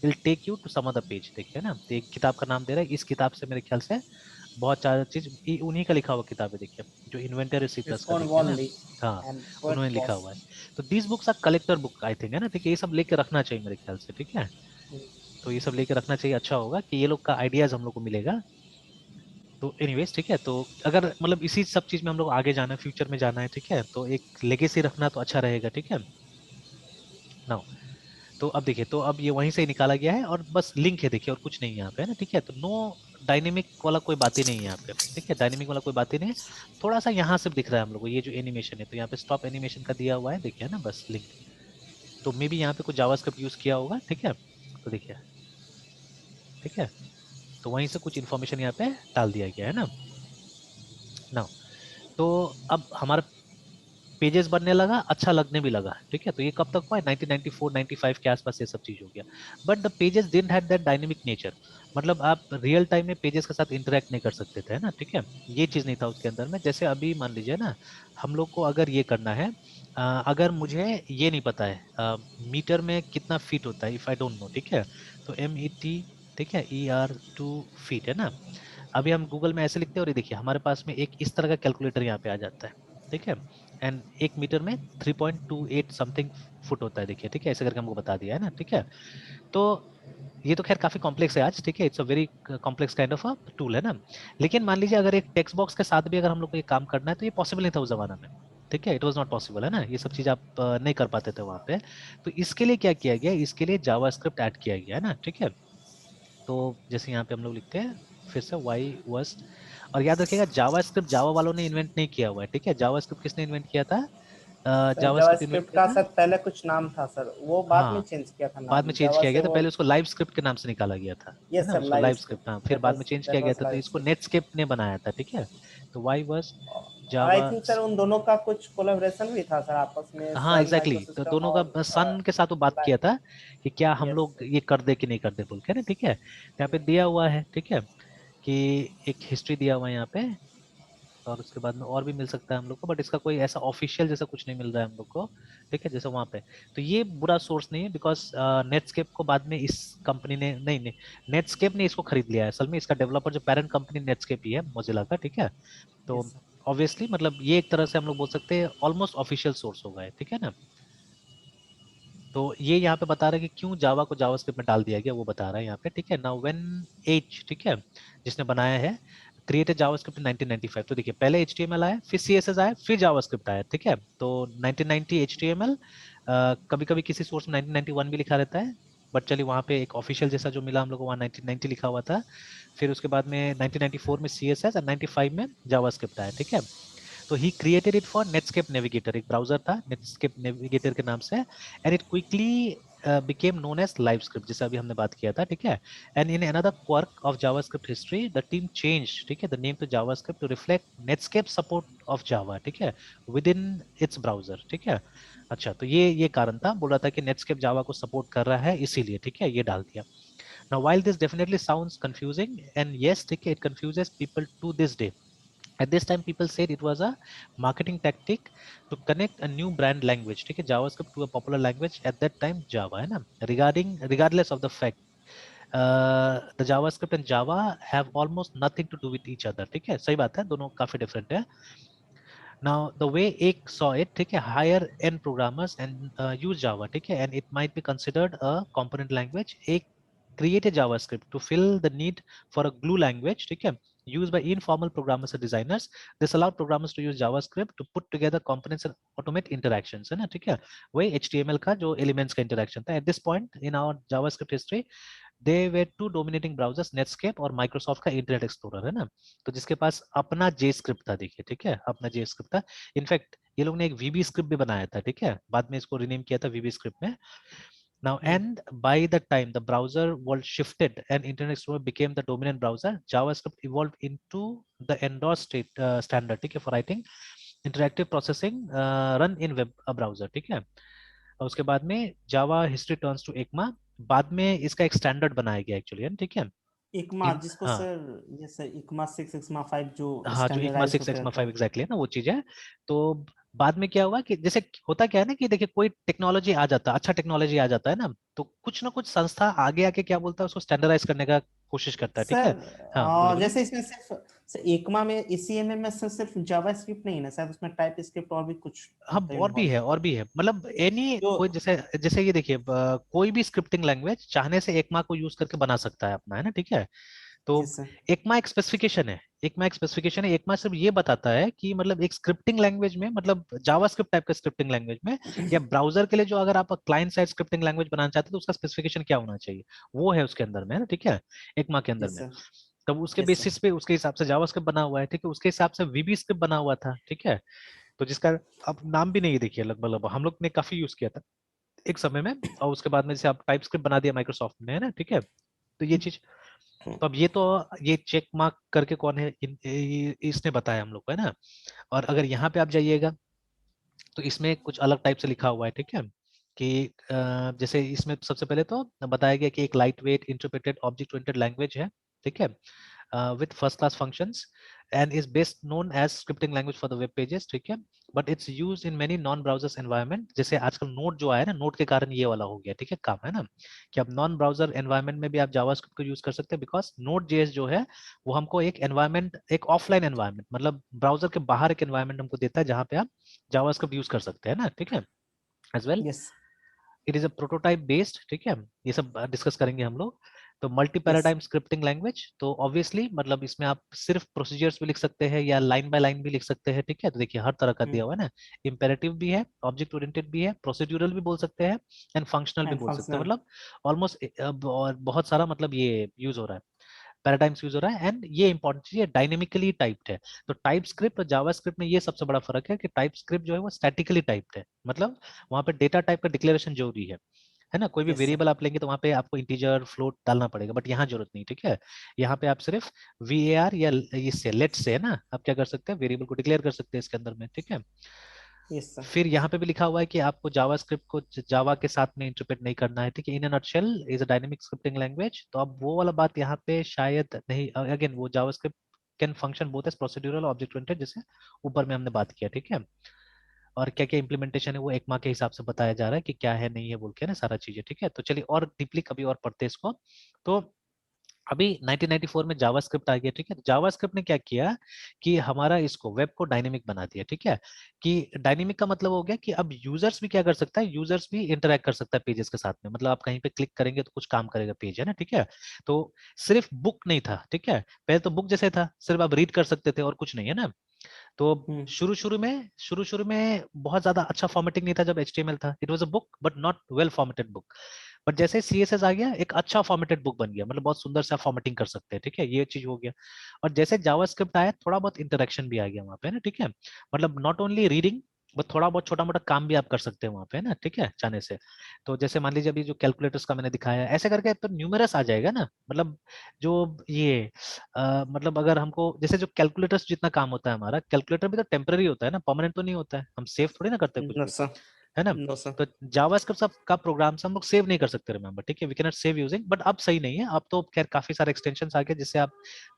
I'll take you to some other page, देखिए ना, तो एक किताब का नाम दे रहा है, इस किताब से मेरे ख्याल से बहुत सारा चीज उन्हीं का लिखा हुआ किताब है, देखिए जो इन्वेंटर है C+ इट्स का, कॉल्ड देखिए ना, वॉनली हाँ एंड उन्होंने लिखा वर्डप्रॉस हुआ है, तो this books are collector book I think, है ना, ठीक है, ये सब लेके रखना चाहिए मेरे ख्याल से, ठीक है, तो ये सब लेके रखना चाहिए, अच्छा होगा कि ये लोग का आइडियाज हम लोग को मिलेगा, तो एनीवेज ठीक है, तो अगर मतलब इसी सब चीज में हम लोग आगे जाना है, फ्यूचर में जाना है, ठीक है, तो एक लेगेसी रखना तो अच्छा रहेगा, ठीक है ना। तो अब देखिए, तो अब ये वहीं से ही निकाला गया है और बस लिंक है देखिए, और कुछ नहीं है यहाँ पे, है ना, ठीक है। तो नो डायनेमिक वाला कोई बात ही नहीं है यहाँ पे, ठीक है, डायनेमिक वाला कोई बात ही नहीं है। थोड़ा सा यहाँ से दिख रहा है हम लोग को ये जो एनिमेशन है, तो यहाँ पे स्टॉप एनिमेशन का दिया हुआ है देखिए, है ना, बस लिंक। तो मे बी यहाँ पे कुछ जावास्क्रिप्ट यूज किया होगा, ठीक है। तो देखिए, ठीक है, तो वहीं से कुछ इन्फॉर्मेशन यहाँ पे डाल दिया गया है ना। तो अब हमारा पेजेस बनने लगा, अच्छा लगने भी लगा, ठीक है। तो ये कब तक हुआ है, 1994 95 के आसपास ये सब चीज हो गया। But the pages didn't have that dynamic nature, मतलब आप रियल टाइम में पेजेस के साथ इंटरेक्ट नहीं कर सकते थे, है ना, ठीक है। ये चीज नहीं था उसके अंदर में। जैसे अभी मान लीजिए ना, हम लोग को अगर ये करना है, अगर मुझे ये नहीं पता है मीटर में कितना फीट होता है, इफ आई डोंट नो, ठीक है, तो MET, ठीक है, ER 2 फीट, है ना। अभी हम गूगल में ऐसे लिखते हैं और ये देखिए हमारे पास में एक इस तरह का कैलकुलेटर यहाँ पे आ जाता है, ठीक है। एंड 1 मीटर में 3.28 समथिंग फुट होता है देखिए, ठीक है, ऐसे करके हमको बता दिया है ना, ठीक है। तो ये तो खैर काफी कॉम्प्लेक्स है आज, ठीक है, it's a very complex kind of a tool, है ना। लेकिन मान लीजिए अगर एक टेक्स्ट बॉक्स के साथ भी अगर हम लोग को ये काम करना है, तो ये पॉसिबल नहीं था उस जमाना में, ठीक है, इट वाज नॉट पॉसिबल, है ना, ये सब चीज आप नहीं कर पाते थे वहां पे। तो इसके लिए क्या किया गया, इसके लिए जावास्क्रिप्ट ऐड किया गया, है ना, ठीक है। तो जैसे यहाँ पे हम लोग लिखते हैं फिर से वाई वॉज, और याद रखिएगा जावास्क्रिप्ट जावा वालों ने इन्वेंट नहीं किया हुआ है, ठीक है। जावास्क्रिप्ट किसने इन्वेंट किया था, सर जावास्क्रिप्ट इन्वेंट जावास्क्रिप्ट किया का था, सर पहले कुछ नाम था सर, वो बाद में हाँ, चेंज किया था बाद में नाम चेंज जावा किया गया से था। वो। पहले उसको लाइव स्क्रिप्ट के नाम से निकाला गया था, है यस ना, सर, उसको लाइव लाइव स्क्रिप्ट, हाँ, स्क्रिप्ट फिर बाद में चेंज किया दैट गया वाज था, तो लाइव इसको स्क्रिप्ट। नेटस्केप ने बनाया था, ठीक है। तो वाई वॉज और आई जावा, थिंक सर उन दोनों का कुछ कोलैबोरेशन भी था सर आपस में, हाँ सन एग्जैक्टली exactly. तो माइक्रोसिस्टम दोनों और का सन के साथ वो बात किया था कि क्या हम यस लोग ये कर दे कि नहीं कर दे बोल के ना, ठीक है। यहाँ पे दिया हुआ है, ठीक है, कि एक हिस्ट्री दिया हुआ है यहाँ पे, और उसके बाद में और भी मिल सकता है हम लोग को, बट इसका कोई ऐसा ऑफिशियल जैसा कुछ नहीं मिल रहा है हम लोग को, ठीक है, जैसे वहां पे। तो ये बुरा सोर्स नहीं है, बिकॉज नेटस्केप को बाद में इस कंपनी ने, नहीं नहीं, नेटस्केप ने इसको खरीद लिया है असल में, इसका डेवलपर जो पेरेंट कंपनी नेटस्केप ही है मोजिला का, ठीक है। तो यस सर। ऑब्वियसली मतलब ये एक तरह से हम लोग बोल सकते हैं ऑलमोस्ट ऑफिशियल सोर्स होगा, ठीक है ना। तो ये यहाँ पे बता रहा है कि क्यों जावा को जावास्क्रिप्ट में डाल दिया गया, वो बता रहा है यहाँ पे, ठीक है। नाउ व्हेन एज, ठीक है, जिसने बनाया है, क्रिएटेड जावास्क्रिप्ट इन 1995। तो देखिए पहले HTML आया, फिर CSS आया, फिर जावास्क्रिप्ट आया, ठीक है। तो 1990 HTML, कभी कभी किसी सोर्स में 1991 भी लिखा रहता है, बट चलिए वहां पे एक ऑफिशियल जैसा जो मिला हम लोग को वहाँ 1990 लिखा हुआ था। फिर उसके बाद में 1994 में CSS और 95 में जावास्क्रिप्ट आया, ठीक है। तो he created it for Netscape navigator, एक ब्राउजर था नेटस्केप नेविगेटर के नाम से, and it quickly became known as LiveScript, जिसे अभी हमने बात किया था, ठीक है। And in another quirk of JavaScript history, the team changed, ठीक है, the name to JavaScript to reflect Netscape support of Java, ठीक है, within its browser, ठीक है। अच्छा, तो ये कारण था, बोल रहा था कि Netscape जावा को सपोर्ट कर रहा है इसीलिए, ठीक है, ये डाल दिया। Now while this definitely sounds confusing, and yes, ठीक है, it confuses people to this day. At this time, people said it was a marketing tactic to connect a new brand language, ठीक है, JavaScript to a popular language at that time, Java, है ना। Regardless of the fact, the JavaScript and Java have almost nothing to do with each other, ठीक है, सही बात है, दोनों काफी डिफरेंट है। Now the way एक saw it, ठीक है, higher end programmers and use Java, ठीक है, and it might be considered a component language. एक create a JavaScript to fill the need for a glue language, ठीक है, used by informal programmers and designers. This allowed programmers to use JavaScript to put together components and automate interactions, है ना, ठीक है। वही HTML का जो elements का interaction था। At this point in our JavaScript history, they were two dominating browsers, Netscape और माइक्रोसॉफ्ट का इंटरनेट एक्सप्लोरर, है ना। तो जिसके पास अपना जे स्क्रिप्ट था देखिए, ठीक है, अपना जे स्क्रिप्ट था। इनफैक्ट ये लोग ने एक VB स्क्रिप्ट भी बनाया था, ठीक है, बाद में इसको रिनेम किया था VB स्क्रिप्ट में। Now and by the time the browser world shifted and Internet Explorer became the dominant browser, JavaScript evolved into the endorsed standard, ठीक है, for writing interactive processing run in web browser, ठीक है। और उसके बाद में जावा history turns to Ekma, बाद में इसका एक स्टैंडर्ड बनाया गया एक्चुअली, ठीक है। इकमा इन जिसको हाँ, सर, ये सर इकमा 6 इकमा 5 जो हाँ, जो इकमा स्टैंडर्डाइज 6 होते इकमा रहता 5 है। एग्जैक्टली है ना, वो चीज है। तो बाद में क्या हुआ कि जैसे होता क्या है ना कि देखिए कोई टेक्नोलॉजी आ जाता है, अच्छा टेक्नोलॉजी आ जाता है ना, तो कुछ ना कुछ संस्था आगे आके क्या बोलता है, उसको स्टैंडर्डाइज करने का कोशिश करता है, ठीक सर है। हाँ बोलिए बोलिए। जैसे इसमें सिर्फ सर एकमा में ECML में सर सिर्फ जावास्क्रिप्ट नहीं है ना, शायद उसमें टाइप स्क्रिप्ट और भी कुछ हाँ, मतलब और भी इन्वॉल्व है, है और भी है, मतलब एनी जो। कोई जैसे जैसे ये देखिए कोई भी स्क्रिप्टिंग लैंग्वेज चाहने से एकमा को यूज करके बना सकता है अपना, है ना, ठीक है। तो जी सर। एकमा एक स्पेसिफिकेशन है, ECMA एक स्पेसिफिकेशन है। ECMA सिर्फ ये बताता है कि मतलब एक स्क्रिप्टिंग लैंग्वेज में, मतलब जावास्क्रिप्ट टाइप का स्क्रिप्टिंग लैंग्वेज में, या ब्राउजर के लिए जो अगर आप क्लाइंट साइड स्क्रिप्टिंग लैंग्वेज बनाना चाहते हैं तो उसका स्पेसिफिकेशन क्या होना चाहिए, वो है उसके अंदर में, है ना, ठीक है, ECMA के अंदर यस में। सर। तब उसके यस सर। बेसिस पे उसके हिसाब से जावास्क्रिप्ट बना हुआ है, ठीक है, उसके हिसाब से VB स्क्रिप्ट बना हुआ था, ठीक है। तो जिसका अब नाम भी नहीं देखिए, लगभग हम लोग ने काफी यूज किया था एक समय में, और उसके बाद में जैसे आप टाइप स्क्रिप्ट बना दिया माइक्रोसॉफ्ट ने, है ना, ठीक है। तो ये चीज, तो अब ये चेक मार्क करके कौन है, इसने बताया हम लोग को, है ना। और अगर यहाँ पे आप जाइएगा तो इसमें कुछ अलग टाइप से लिखा हुआ है, ठीक है, कि जैसे इसमें सबसे पहले तो बताया गया कि एक light weight interpreted object oriented language है, ठीक है, with first class functions and is best known as scripting language for the web pages, ठीक है, but it's used in many non browsers environment। जैसे आजकल नोड जो आया ना, नोड के कारण ये वाला हो गया, ठीक है, काम है ना, कि अब नॉन ब्राउजर एनवायरनमेंट में भी आप जावास्क्रिप्ट को यूज कर सकते हैं, बिकॉज नोड जेएस जो है वो हमको एक एनवायरनमेंट, एक ऑफलाइन एनवायरनमेंट, मतलब ब्राउजर के बाहर एक एनवायरनमेंट हमको देता है जहां पे आप जावास्क्रिप्ट यूज कर सकते हैं ना, ठीक है, as well. Yes. It is a prototype based, ठीक है, ये सब डिस्कस करेंगे हम लोग। तो multi yes. Paradigm scripting language, तो ऑब्वियसली मतलब इसमें आप सिर्फ प्रोसीजर्स भी लिख सकते हैं या लाइन बाय लाइन भी लिख सकते हैं, ठीक है। तो देखिए हर तरह का दिया हुआ है ना, इम्पेरेटिव भी है, ऑब्जेक्ट ओरिएंटेड भी है, प्रोसीड्यूरल भी बोल सकते हैं, एंड फंक्शनल भी एंड बोल सकते हैं, फंक्शनल। मतलब ऑलमोस्ट और बहुत सारा मतलब ये यूज हो रहा है, पैराडाइम्स यूज हो रहा है। एंड ये इंपॉर्टेंट चीज है, डायनेमिकली टाइप्ड है। तो टाइप स्क्रिप्ट और जावास्क्रिप्ट में ये सबसे बड़ा फर्क है कि टाइप स्क्रिप्ट जो है वो स्टैटिकली टाइप्ड है, मतलब वहां पे डेटा टाइप का डिक्लेरेशन जरूरी है ना। कोई भी यस सर। वेरिएबल आप लेंगे तो वहां पे आपको इंटीजर फ्लोट डालना पड़ेगा, बट यहाँ जरूरत नहीं, ठीक है। यहाँ पे आप सिर्फ VAR या इससे लेट से, है ना, आप क्या कर सकते हैं, वेरिएबल को डिक्लेयर कर सकते हैं इसके अंदर में, ठीक है। Yes sir. फिर यहाँ पे भी लिखा हुआ है कि आपको जावास्क्रिप्ट को जावा के साथ में इंटरप्रेट नहीं करना है, ठीक है। In a nutshell is a dynamic scripting language. तो अब वो वाला बात यहाँ पे शायद नहीं, अगेन वो JavaScript can function both as procedural object oriented, जैसे ऊपर में हमने बात किया, ठीक है। और क्या क्या इंप्लीमेंटेशन है वो ECMA के हिसाब से बताया जा रहा है कि क्या है नहीं है बोल के ना, सारा चीजें, ठीक है। तो चलिए और डीपली कभी और पढ़ते हैं इसको। तो अभी 1994 में जावास्क्रिप्ट आ गया, ठीक है। जावास्क्रिप्ट ने क्या किया कि हमारा इसको वेब को डायनेमिक बना दिया, ठीक है। कि डायनेमिक का मतलब हो गया कि अब यूजर्स भी क्या कर सकता है, यूजर्स भी इंटरैक्ट कर सकता है पेजेस के साथ में, मतलब आप कहीं पे क्लिक करेंगे तो कुछ काम करेगा पेज, है ना, ठीक है। तो सिर्फ बुक नहीं था, ठीक है, पहले तो बुक जैसे था, सिर्फ आप रीड कर सकते थे और कुछ नहीं, है ना। तो शुरू शुरू में बहुत ज्यादा अच्छा फॉर्मेटिंग नहीं था जब HTML था, it was a book but not well formatted book. But जैसे CSS आ गया, एक अच्छा फॉर्मेटेड बुक बन गया, मतलब बहुत सुंदर सा फॉर्मेटिंग कर सकते हैं, ठीक है, ये चीज हो गया। और जैसे जावास्क्रिप्ट आया, थोड़ा बहुत इंटरेक्शन भी आ गया वहां पे, है ना, ठीक है, मतलब नॉट ओनली रीडिंग, बट थोड़ा बहुत छोटा मोटा काम भी आप कर सकते हैं वहां पे, है ना, ठीक है, चाहने से। तो जैसे मान लीजिए अभी जो कैलकुलेटर्स का मैंने दिखाया है, ऐसे करके तो न्यूमेरस आ जाएगा ना, मतलब जो ये मतलब अगर हमको जैसे जो कैलकुलेटर्स जितना काम होता है हमारा, कैलकुलेटर भी तो टेम्पररी होता है ना, परमानेंट तो नहीं होता है, हम सेव थोड़ी ना करते हैं कुछ नो भी, सर। है ना। No sir. तो जावास्क्रिप्ट सब का प्रोग्राम से हम लोग सेव नहीं कर सकते, रिमेंबर, ठीक है, we can not save using, but अब सही नहीं है, अब तो खैर काफी सारे एक्सटेंशंस आ गए जिससे आप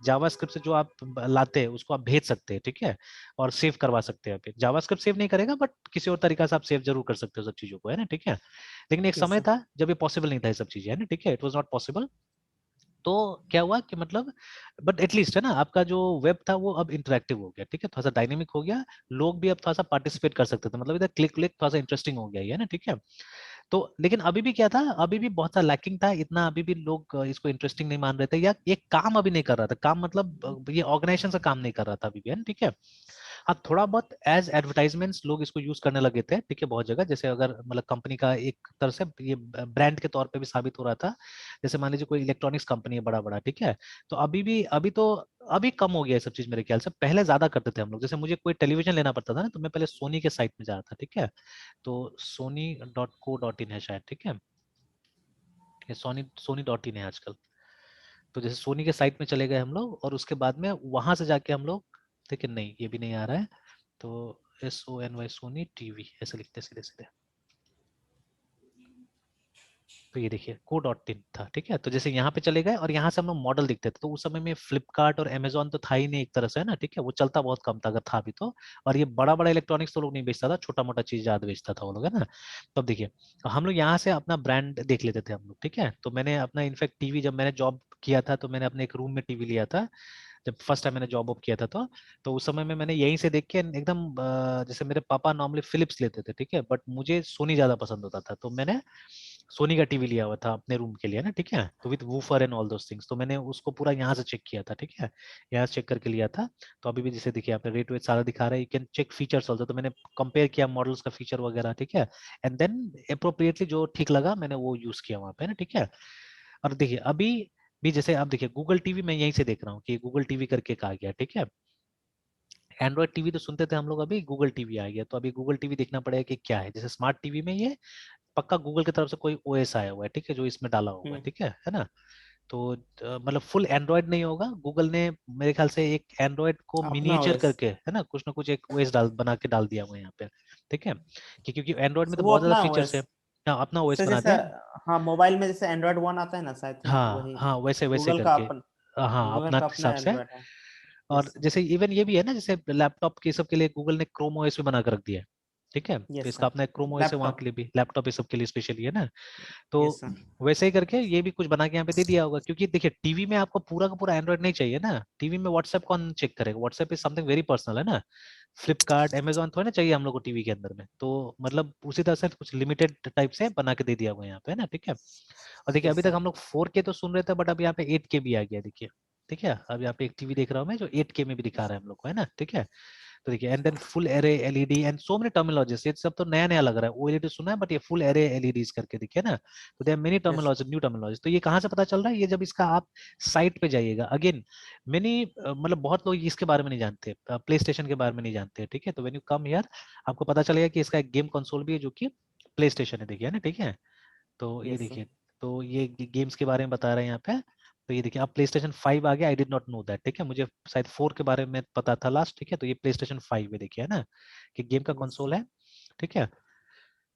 जावास्क्रिप्ट से जो आप लाते हैं उसको आप भेज सकते हैं, ठीक है, और सेव करवा सकते हैं। फिर जावास्क्रिप्ट सेव नहीं करेगा, बट किसी और तरीका से आप सेव जरूर कर सकते हो सब चीजों को, है ना, ठीक है। लेकिन एक यस समय सर। था जब ये पॉसिबल नहीं था, ये सब चीजें, है ना, ठीक है, इट वॉज नॉट पॉसिबल। तो क्या हुआ कि मतलब, बट एटलीस्ट है ना, आपका जो वेब था वो अब इंटरेक्टिव हो गया, ठीक है, थोड़ा सा डायनेमिक हो गया, लोग भी अब थोड़ा सा पार्टिसिपेट कर सकते थे, मतलब इधर क्लिक क्लिक थोड़ा सा इंटरेस्टिंग हो गया, है ना, ठीक है। तो लेकिन अभी भी क्या था, अभी भी बहुत सा लैकिंग था, इतना अभी भी लोग इसको इंटरेस्टिंग नहीं मान रहे थे, या ये काम अभी नहीं कर रहा था, काम मतलब ये ऑर्गेनाइजेशन से काम नहीं कर रहा था अभी भी, है ना, ठीक है। हाँ, थोड़ा बहुत एज एडवर्टाइजमेंट्स लोग इसको यूज करने लगे थे, ठीक है, बहुत जगह, जैसे अगर मतलब कंपनी का एक तरह से ये ब्रांड के तौर पे भी साबित हो रहा था। जैसे मान लीजिए कोई इलेक्ट्रॉनिक्स कंपनी है बड़ा बड़ा, ठीक है, तो अभी कम हो गया ये सब चीज मेरे ख्याल से, पहले ज्यादा करते थे हम लोग। जैसे मुझे कोई टेलीविजन लेना पड़ता था ना, तो मैं पहले सोनी के साइट में जाता था, ठीक है, तो sony.co.in है शायद, ठीक है, ये सोनी.in है आजकल। तो जैसे सोनी के साइट में चले गए हम लोग, और उसके बाद में वहां से जाके हम लोग, लेकिन नहीं ये भी नहीं आ रहा है, तो SONY सोनी टीवी ऐसे लिखते हैं सीधे सीधे। तो ये देखिए co.in था, ठीक है। तो जैसे यहाँ पे चले गए और यहाँ से हम लोग मॉडल दिखते थे, तो उस समय में फ्लिपकार्ट और अमेजोन तो था ही नहीं एक तरह से, है ना, ठीक है, वो चलता बहुत कम था अगर था भी तो। और ये बड़ा बड़ा इलेक्ट्रॉनिक्स तो लोग नहीं बेचता था, छोटा मोटा चीज ज्यादा बेचता था वो लोग, है ना। तो अब देखिए, तो हम लोग यहाँ से अपना ब्रांड देख लेते थे हम लोग, ठीक है। तो मैंने अपना इनफैक्ट टीवी, जब मैंने जॉब किया था तो मैंने अपने एक रूम में टीवी लिया था, जब फर्स्ट टाइम मैंने जॉब वॉब किया था। तो उस समय में मैंने यहीं से देख के एकदम जैसे मेरे पापा नॉर्मली फिलिप्स लेते थे, ठीक है, बट मुझे सोनी ज्यादा पसंद होता था, तो मैंने सोनी का टीवी लिया हुआ था अपने रूम के लिए ना, ठीक है, तो with woofer and all those things. तो मैंने उसको पूरा यहाँ से चेक किया था, ठीक है, यहाँ से चेक करके लिया था। तो अभी भी जैसे देखिए यहाँ पे रेट वेट सारा दिखा रहा है, you can check features also. तो मैंने कंपेयर किया मॉडल्स का फीचर वगैरह, ठीक है, एंड देन अप्रोप्रिएटली जो ठीक लगा मैंने वो यूज किया वहाँ पे ना, ठीक है। और देखिए अभी भी जैसे आप देखिए गूगल टीवी मैं यहीं से देख रहा हूँ कि गूगल टीवी करके कहा गया, ठीक है। एंड्रॉइड टीवी तो सुनते थे हम लोग, अभी गूगल टीवी आ गया, तो अभी गूगल टीवी देखना पड़ेगा कि क्या है। जैसे स्मार्ट टीवी में ये पक्का गूगल की तरफ से कोई ओएस आया हुआ है, ठीक है, जो इसमें डाला हुआ है, ठीक है ना। तो मतलब फुल एंड्रॉइड नहीं होगा, गूगल ने मेरे ख्याल से एक एंड्रॉइड को अपना मिनिएचर ओएस। करके है ना, कुछ ना कुछ एक ओएस डाल बना के डाल दिया हुआ है यहाँ पे, ठीक है, कि क्योंकि एंड्रॉइड में तो वो बहुत ज्यादा अपना फीचर्स है। ओएस हाँ, अपना ओएस से बना जैसे, दिया। हाँ मोबाइल में जैसे एंड्रॉयड वन आता है ना, आई थिंक हाँ वही हाँ, वैसे वैसे गूगल का करके, अपन, हाँ गूगल अपना का हिसाब अपना से। एंड्रॉयड है। और यस जैसे इवन ये भी है ना, जैसे लैपटॉप के सब के लिए गूगल ने क्रोम ओएस भी बना कर रख दिया है, ठीक है, तो यस इसका सर। अपना एक क्रोम ओएस है वहाँ के लैपटॉप। लिए भी, लैपटॉप ये सब के लिए स्पेशली है ना। तो यस सर। वैसे ही करके ये भी कुछ बना के यहाँ पे दे दिया होगा, क्योंकि देखिए टीवी में आपको पूरा का पूरा एंड्रॉइड नहीं चाहिए ना, टीवी में व्हाट्सएप कौन चेक करेगा, WhatsApp is something very personal है ना। फ्लिपकार्ट अमेजोन थोड़ा ना चाहिए हम लोग को टीवी के अंदर में, तो मतलब उसी तरह से कुछ लिमिटेड टाइप से बना के दे दिया हुआ है यहाँ पे ना, ठीक है। और देखिए यस अभी तक सर। हम लोग 4K तो सुन रहे थे, बट अब यहाँ पे 8K भी आ गया, देखिए, ठीक है। अब यहाँ पे एक टीवी देख रहा हूँ मैं जो 8K में भी दिखा रहा है हम लोग को, है ना, ठीक है। तो देखिए and then full array LED and so many terminologies, ये सब तो नया नया लग रहा है, ओएलईडी सुना है बट ये फुल एरे एलईडीज करके देखिए ना। तो there many yes terminology, new terminology. तो ये कहाँ से पता चल रहा है, ये जब इसका आप साइट पे जाइएगा अगेन, मेनी मतलब बहुत लोग इसके बारे में नहीं जानते, प्ले स्टेशन के बारे में नहीं जानते, ठीक है। तो व्हेन यू कम हियर आपको पता चलेगा कि इसका एक गेम कंसोल भी है जो कि प्ले स्टेशन है, देखिए ना, ठीक है। तो ये यस सर। देखिए, तो ये गेम्स के बारे में बता रहे हैं यहाँ पे। तो ये देखिए अब प्ले स्टेशन 5 आ गया, I did not know that, ठीक है, मुझे शायद 4 के बारे में पता था लास्ट, ठीक है। तो ये प्ले स्टेशन 5 है, देखिए है ना, कि गेम का यस कंसोल सर। है, ठीक है।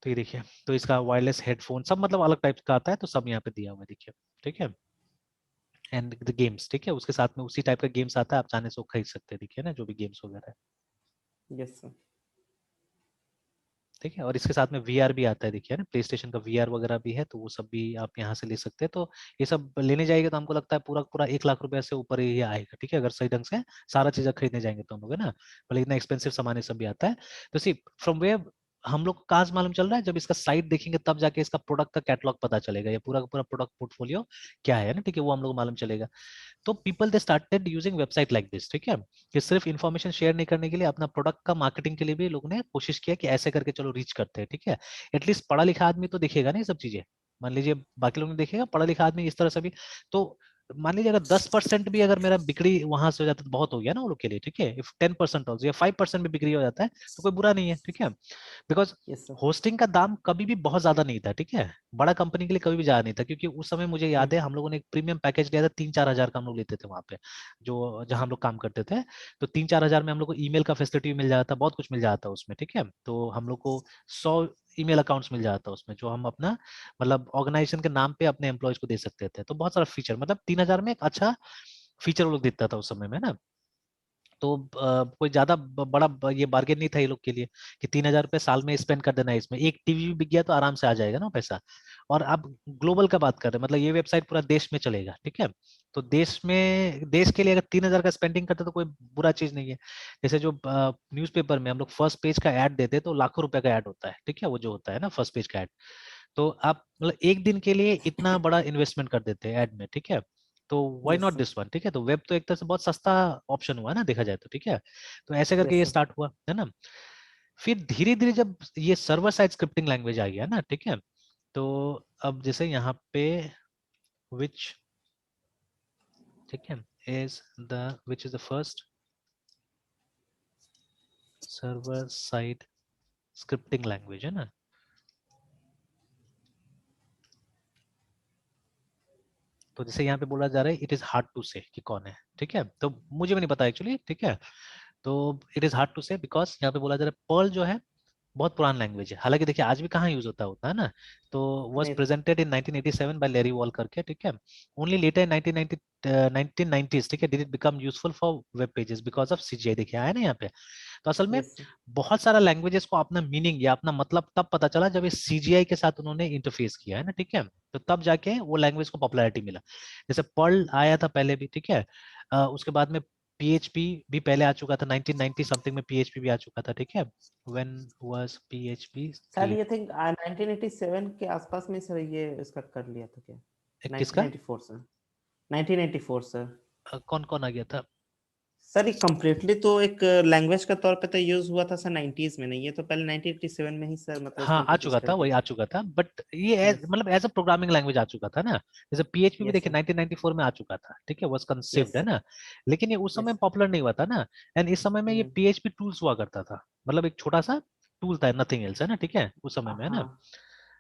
तो ये देखिए, तो इसका वायरलेस हेडफोन सब मतलब अलग टाइप का आता है, तो सब यहाँ पे दिया हुआ है, देखिए, ठीक है। एंड द गेम्स, ठीक है, उसके साथ में उसी टाइप का गेम्स आता है, आप चाहने से वो खरीद सकते हैं, देखिए ना, जो भी गेम्स वगैरह है, यस सर। ठीक है। और इसके साथ में वीआर भी आता है, देखिए ना, प्ले स्टेशन का वीआर वगैरह भी है, तो वो सब भी आप यहाँ से ले सकते हैं। तो ये सब लेने जाएंगे तो हमको लगता है पूरा पूरा 1 लाख रुपए से ऊपर ही आएगा, ठीक है, अगर सही ढंग से सारा चीजें खरीदने जाएंगे तो हम लोग, है ना। भले इतना एक्सपेंसिव सामान ये सब भी आता है। तो सी फ्रॉम वेयर हम लोग को कहाँ से मालूम चल रहा है, जब इसका साइट देखेंगे तब जाके इसका प्रोडक्ट का कैटलॉग पता चलेगा, ये पूरा का पूरा प्रोडक्ट पोर्टफोलियो क्या है ना, ठीक है, वो हम लोग को मालूम चलेगा। तो people they started using website like this, ठीक है, कि सिर्फ इन्फॉर्मेशन शेयर नहीं करने के लिए, अपना प्रोडक्ट का मार्केटिंग के लिए भी लोगों ने कोशिश किया कि ऐसे करके चलो रीच करते हैं, ठीक है। एटलीस्ट पढ़ा लिखा आदमी तो देखेगा ना ये सब चीजें, मान लीजिए बाकी लोग नहीं देखेगा, पढ़ा लिखा आदमी इस तरह से भी। तो मान लीजिए अगर 10% भी अगर मेरा बिक्री वहां से हो जाता है तो बहुत हो गया ना वो लोग के लिए, ठीक है। इफ 10% ऑल्सो या 5% भी बिक्री हो जाता है तो कोई बुरा नहीं है, ठीक है। Because yes sir. होस्टिंग का दाम कभी भी बहुत ज्यादा नहीं था, ठीक है, बड़ा कंपनी के लिए कभी भी ज्यादा नहीं था, क्योंकि उस समय मुझे याद है हम लोगों ने एक प्रीमियम पैकेज लिया था, 3-4 हजार का हम लोग लेते थे वहां पे, जो जहां हम लोग काम करते थे। तो 3-4 हजार में हम लोग को ईमेल का फैसिलिटी मिल जाता था, बहुत कुछ मिल जाता था उसमें, ठीक है। तो हम लोग को 100 ईमेल अकाउंट्स मिल जाता उसमें, जो हम अपना मतलब ऑर्गेनाइजेशन के नाम पे अपने एम्प्लॉयज को दे सकते थे। तो बहुत सारा फीचर, मतलब 3 हजार में एक अच्छा फीचर वो लोग देता था उस समय में ना। तो कोई ज्यादा बड़ा ये बार्गेन नहीं था ये लोग के लिए, कि 3 हजार रुपये साल में स्पेंड कर देना है इसमें, एक टीवी भी बिक गया तो आराम से आ जाएगा ना पैसा। और आप ग्लोबल का बात कर रहे हैं, मतलब ये वेबसाइट पूरा देश में चलेगा, ठीक है। तो देश में, देश के लिए अगर 3 हजार का स्पेंडिंग करते तो कोई बुरा चीज नहीं है। जैसे जो न्यूज़पेपर में हम लोग फर्स्ट पेज का ऐड देते हैं तो लाखों रुपए का ऐड होता है, ठीक है, वो जो होता है ना फर्स्ट पेज का ऐड। तो आप मतलब एक दिन के लिए इतना बड़ा इन्वेस्टमेंट कर देते हैं ऐड में, ठीक है। तो why yes not sir. This one, ठीक है। तो वेब तो एक तरह से बहुत सस्ता ऑप्शन हुआ ना देखा जाए तो, ठीक है। तो ऐसे करके यस ये सर। स्टार्ट हुआ है ना। फिर धीरे धीरे जब ये सर्वर साइड स्क्रिप्टिंग लैंग्वेज आ गया ना, ठीक है। तो अब जैसे यहाँ पे विच, ठीक है, is the which is the first server side scripting language, है ना। तो जैसे यहाँ पे बोला जा रहा है इट इज हार्ड टू से कि कौन है, ठीक है, तो मुझे भी नहीं पता एक्चुअली, ठीक है। तो इट इज हार्ड टू से बिकॉज यहाँ पे बोला जा रहा है पर्ल जो है बहुत पुराना लैंग्वेज है, हालांकि देखिए आज भी कहाँ यूज होता होता है ना। तो वाज नहीं तो। Presented in 1987 by Larry Wall करके, ठीक है। ओनली लेटर इन 1990s, ठीक है, did it become useful for web pages because of CGI, देखिए आया ना यहाँ पे। तो असल में यस सर। बहुत सारा लैंग्वेजेस को अपना मीनिंग या अपना मतलब तब पता चला जब इस सीजीआई के साथ उन्होंने इंटरफेस किया है ना, ठीक है। तो तब जाके वो लैंग्वेज को पॉपुलैरिटी मिला। जैसे पर्ल आया था पहले भी, ठीक है, उसके बाद में PHP भी पहले आ चुका था, 1990 समथिंग में PHP भी आ चुका था, ठीक है। When was PHP सर ये created? थिंक 1987 के आसपास में सर ये इसका कर लिया था क्या? किसका? 1994 सर, 1994 सर। कौन कौन आ गया था? सर ये कम्प्लीटली तो एक लैंग्वेज का तौर पे तो यूज हुआ था सर 90s में, नहीं ये तो पहले 1987 में ही सर मतलब इसको हाँ आ इंट्रोड्यूस चुका कर था, दिया वही आ चुका था, बट ये यस मतलब एज अ प्रोग्रामिंग लैंग्वेज आ चुका था ना। जैसे PHP भी यस देखिए सर 1994 में आ चुका था, ठीक है, वाज यस कंसीव्ड है सर ना। लेकिन ये उस समय यस पॉपुलर नहीं हुआ था ना। एंड इस समय में ये PHP टूल्स हुआ करता था, मतलब एक छोटा सा टूल था, नथिंग एल्स, है ना, ठीक है, उस समय में, है ना। हाँ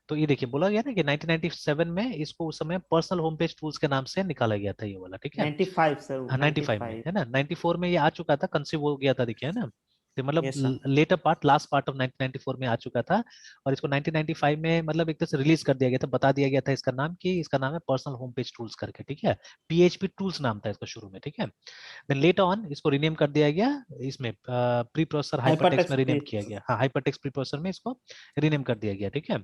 तो ये देखिए बोला गया ना कि 1997 में इसको उस समय पर्सनल होम पेज टूल्स के नाम से निकाला गया था, ये वाला, ठीक है। 95 सर हाँ 95 में 95 है ना, 94 में ये आ चुका था, कंसीव हो गया था, देखिए, है ना। तो मतलब yes sir later part, last part of 1994 में आ चुका था। और इसको 1995 में मतलब एक तरह से रिलीज कर दिया गया था, बता दिया गया था इसका नाम, कि इसका नाम है पर्सनल होम पेज टूल्स करके, ठीक है। PHP टूल्स नाम था इसका शुरू में, ठीक है। देन लेटर ऑन इसको रीनेम कर दिया गया, इसमें प्री प्रोसेसर हाइपरटेक्स्ट में हाइपरटेक्स्ट रीनेम प्री किया गया, हाँ हाइपरटेक्स्ट प्री प्रोसेसर में इसको रीनेम कर दिया गया, ठीक है।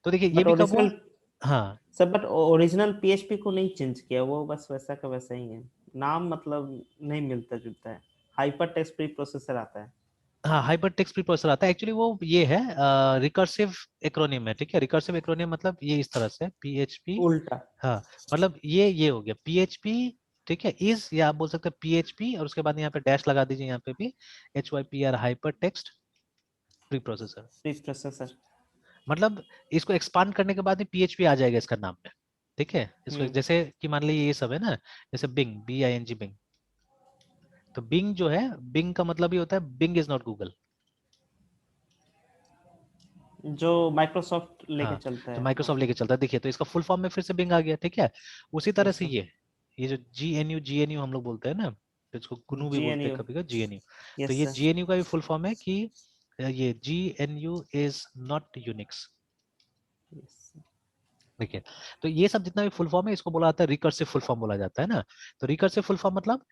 तो देखिए ये बट भी कब हुआ? ओरिजिनल हाँ सर, बट ओरिजिनल पीएचपी को नहीं चेंज किया, वो बस वैसा का वैसा ही है, नाम मतलब नहीं मिलता जुलता है, हाइपर टेक्स्ट प्री प्रोसेसर आता है। हाँ, हाइपर टेक्स्ट प्रीप्रोसेसर आता है, एक्चुअली वो ये है रिकर्सिव एक्रोनिम है, ठीक है। रिकर्सिव एक्रोनिम मतलब ये इस तरह से PHP, उल्टा हाँ, मतलब ये हो गया PHP, ठीक है, इज, या आप बोल सकते हैं PHP, और उसके बाद यहाँ पे डैश लगा दीजिए, यहाँ पे भी HYPR hyper text preprocessor. Pre processor. मतलब इसको एक्सपांड करने के बाद ही PHP आ जाएगा इसका नाम में, ठीक है। इसको हम्म। जैसे कि मान लीजिए ये सब है ना, जैसे बिंग, BING बिंग। तो बिंग जो है, बिंग का मतलब ये होता है बिंग इज नॉट गूगल। जो माइक्रोसॉफ्ट लेके हाँ, चलता जो है, हाँ। माइक्रोसॉफ्ट लेके चलता है, देखिए, तो इसका फुल फॉर्म में फिर से बिंग आ गया, ठीक है। उसी तरह यस से सर। ये जो GNU हम लोग बोलते हैं ना, तो इसको गुनु भी बोलते हैं जीएनयू। कभी कभी, GNU। तो यस ये सर। GNU का भी फुल फॉर्म है कि ये GNU is not Unix, yes. देखिए। तो ये सब जितना भी फुल फॉर्म है, इसको बोला जाता है रिकर्सिव फुल फॉर्म बोला जाता है ना। तो रिकर्सिव फुल फॉर्म मतलब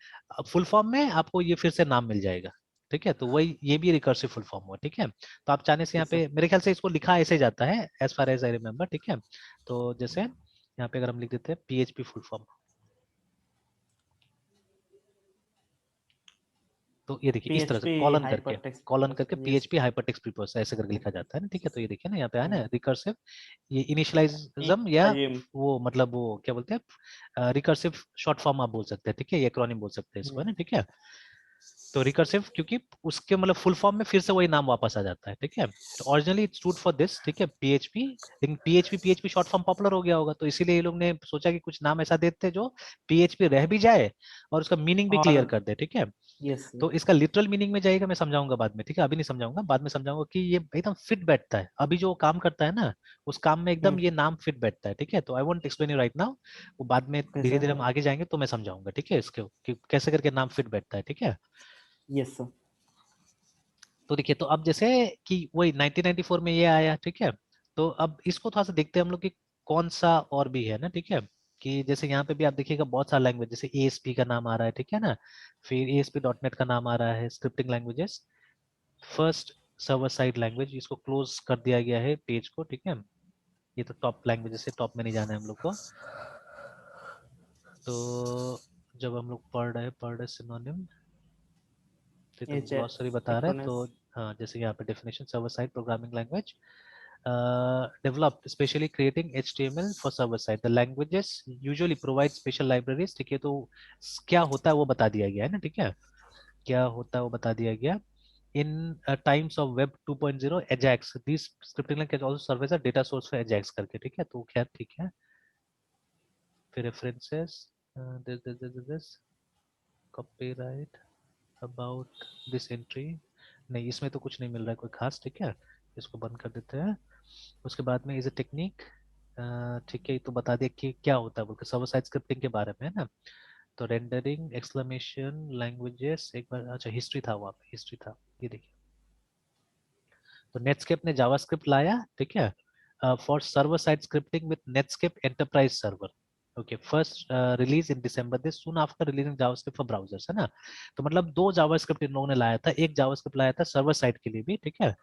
फुल फॉर्म में आपको ये फिर से नाम मिल जाएगा, ठीक है। तो वही ये भी रिकर्सिव फुल फॉर्म हुआ, ठीक है। तो आप चाहने से यहाँ यस सर। पे मेरे ख्याल से इसको लिखा ऐसे जाता है, as far as I remember, ठीक है। तो जैसे यहाँ पे अगर हम लिख देते हैं PHP फुल फॉर्म, तो ये देखिए इस तरह से पीएचपी कॉलन करके, हाइपर टेक्स्ट कॉलन करके processor. Yes. PHP hypertext preprocessor ऐसे करके लिखा जाता है ना, ठीक है। तो ये देखिए ना, यहाँ पे है ना रिकर्सिव, ये इनिशियलाइज्म, या ये वो मतलब वो क्या बोलते हैं, रिकर्सिव शॉर्ट फॉर्म आप बोल सकते हैं, ठीक है, ये एक्रोनिम बोल सकते हैं इसको, है ना, ठीक है। तो रिकर्सिव क्योंकि उसके मतलब फुल फॉर्म में फिर से वही नाम वापस आ जाता है, ठीक है। तो originally it stood for this, ठीक है, PHP। लेकिन PHP शॉर्ट फॉर्म पॉपुलर हो गया होगा, तो इसीलिए ये लोग ने सोचा कि कुछ नाम ऐसा देते हैं जो PHP रह भी जाए और उसका मीनिंग भी और क्लियर कर दे, ठीक है। यस। तो इसका लिटरल मीनिंग में जाएगा, मैं समझाऊंगा बाद में, ठीक है, अभी नहीं समझाऊंगा, बाद में समझाऊंगा कि ये एकदम फिट बैठता है, अभी जो काम करता है ना, उस काम में एकदम ये नाम फिट बैठता है, ठीक है। तो I won't explain you right now, वो बाद में ओके धीरे सर। धीरे हम आगे जाएंगे तो मैं समझाऊंगा, ठीक है, इसके कि कैसे करके नाम फिट बैठता है, ठीक है। Yes sir. तो देखिए, तो अब जैसे कि वही 1994 में ये आया, ठीक है। तो अब इसको थोड़ा सा देखते हैं हम लोग कि कौन सा और भी है ना, ठीक है। कि जैसे यहाँ पे भी आप देखिएगा बहुत सारा लैंग्वेज, जैसे ASP का नाम आ रहा है, ठीक है ना। फिर ASP.NET का नाम आ रहा है, scripting languages. First server side language, इसको क्लोज कर दिया गया है पेज को, ठीक है। ये तो टॉप लैंग्वेज है, टॉप में नहीं जाना है हम लोग को। तो जब हम लोग पढ़ रहे सिनोनिम, तो ये तो एच ग्लॉसरी बता रहा है, तो एक्रोनिस। हाँ, जैसे यहाँ पे definition, server side programming language developed specially creating HTML for server side. The languages usually provide special libraries, ठीक है। तो क्या होता है वो बता दिया गया है ना, ठीक है, क्या होता है वो बता दिया गया। In times of Web 2.0, Ajax, these scripting language can also serve as a data source for Ajax करके, ठीक है। तो खैर ठीक है। फिर references, this copyright about this entry, नहीं इसमें तो कुछ नहीं मिल रहा है कोई खास, ठीक है, इसको बंद कर देते हैं। उसके बाद में इज ए टेक्निक, ठीक है, ये तो बता दिया कि क्या होता है बोलकर, सर्वर साइड स्क्रिप्टिंग के बारे में, है ना। तो रेंडरिंग, एक्सक्लेमेशन लैंग्वेजेस, एक बार अच्छा हिस्ट्री था, वहाँ पे हिस्ट्री था, ये देखिए। तो नेटस्केप ने जावास्क्रिप्ट लाया, ठीक है, for server side scripting with Netscape enterprise server. Okay, first release in December, this soon after releasing JavaScript for browsers, है ना। तो मतलब दो जावास्क्रिप्ट इन लोगों ने लाया था, एक जावास्क्रिप्ट लाया था सर्वर साइड के लिए भी, ठीक है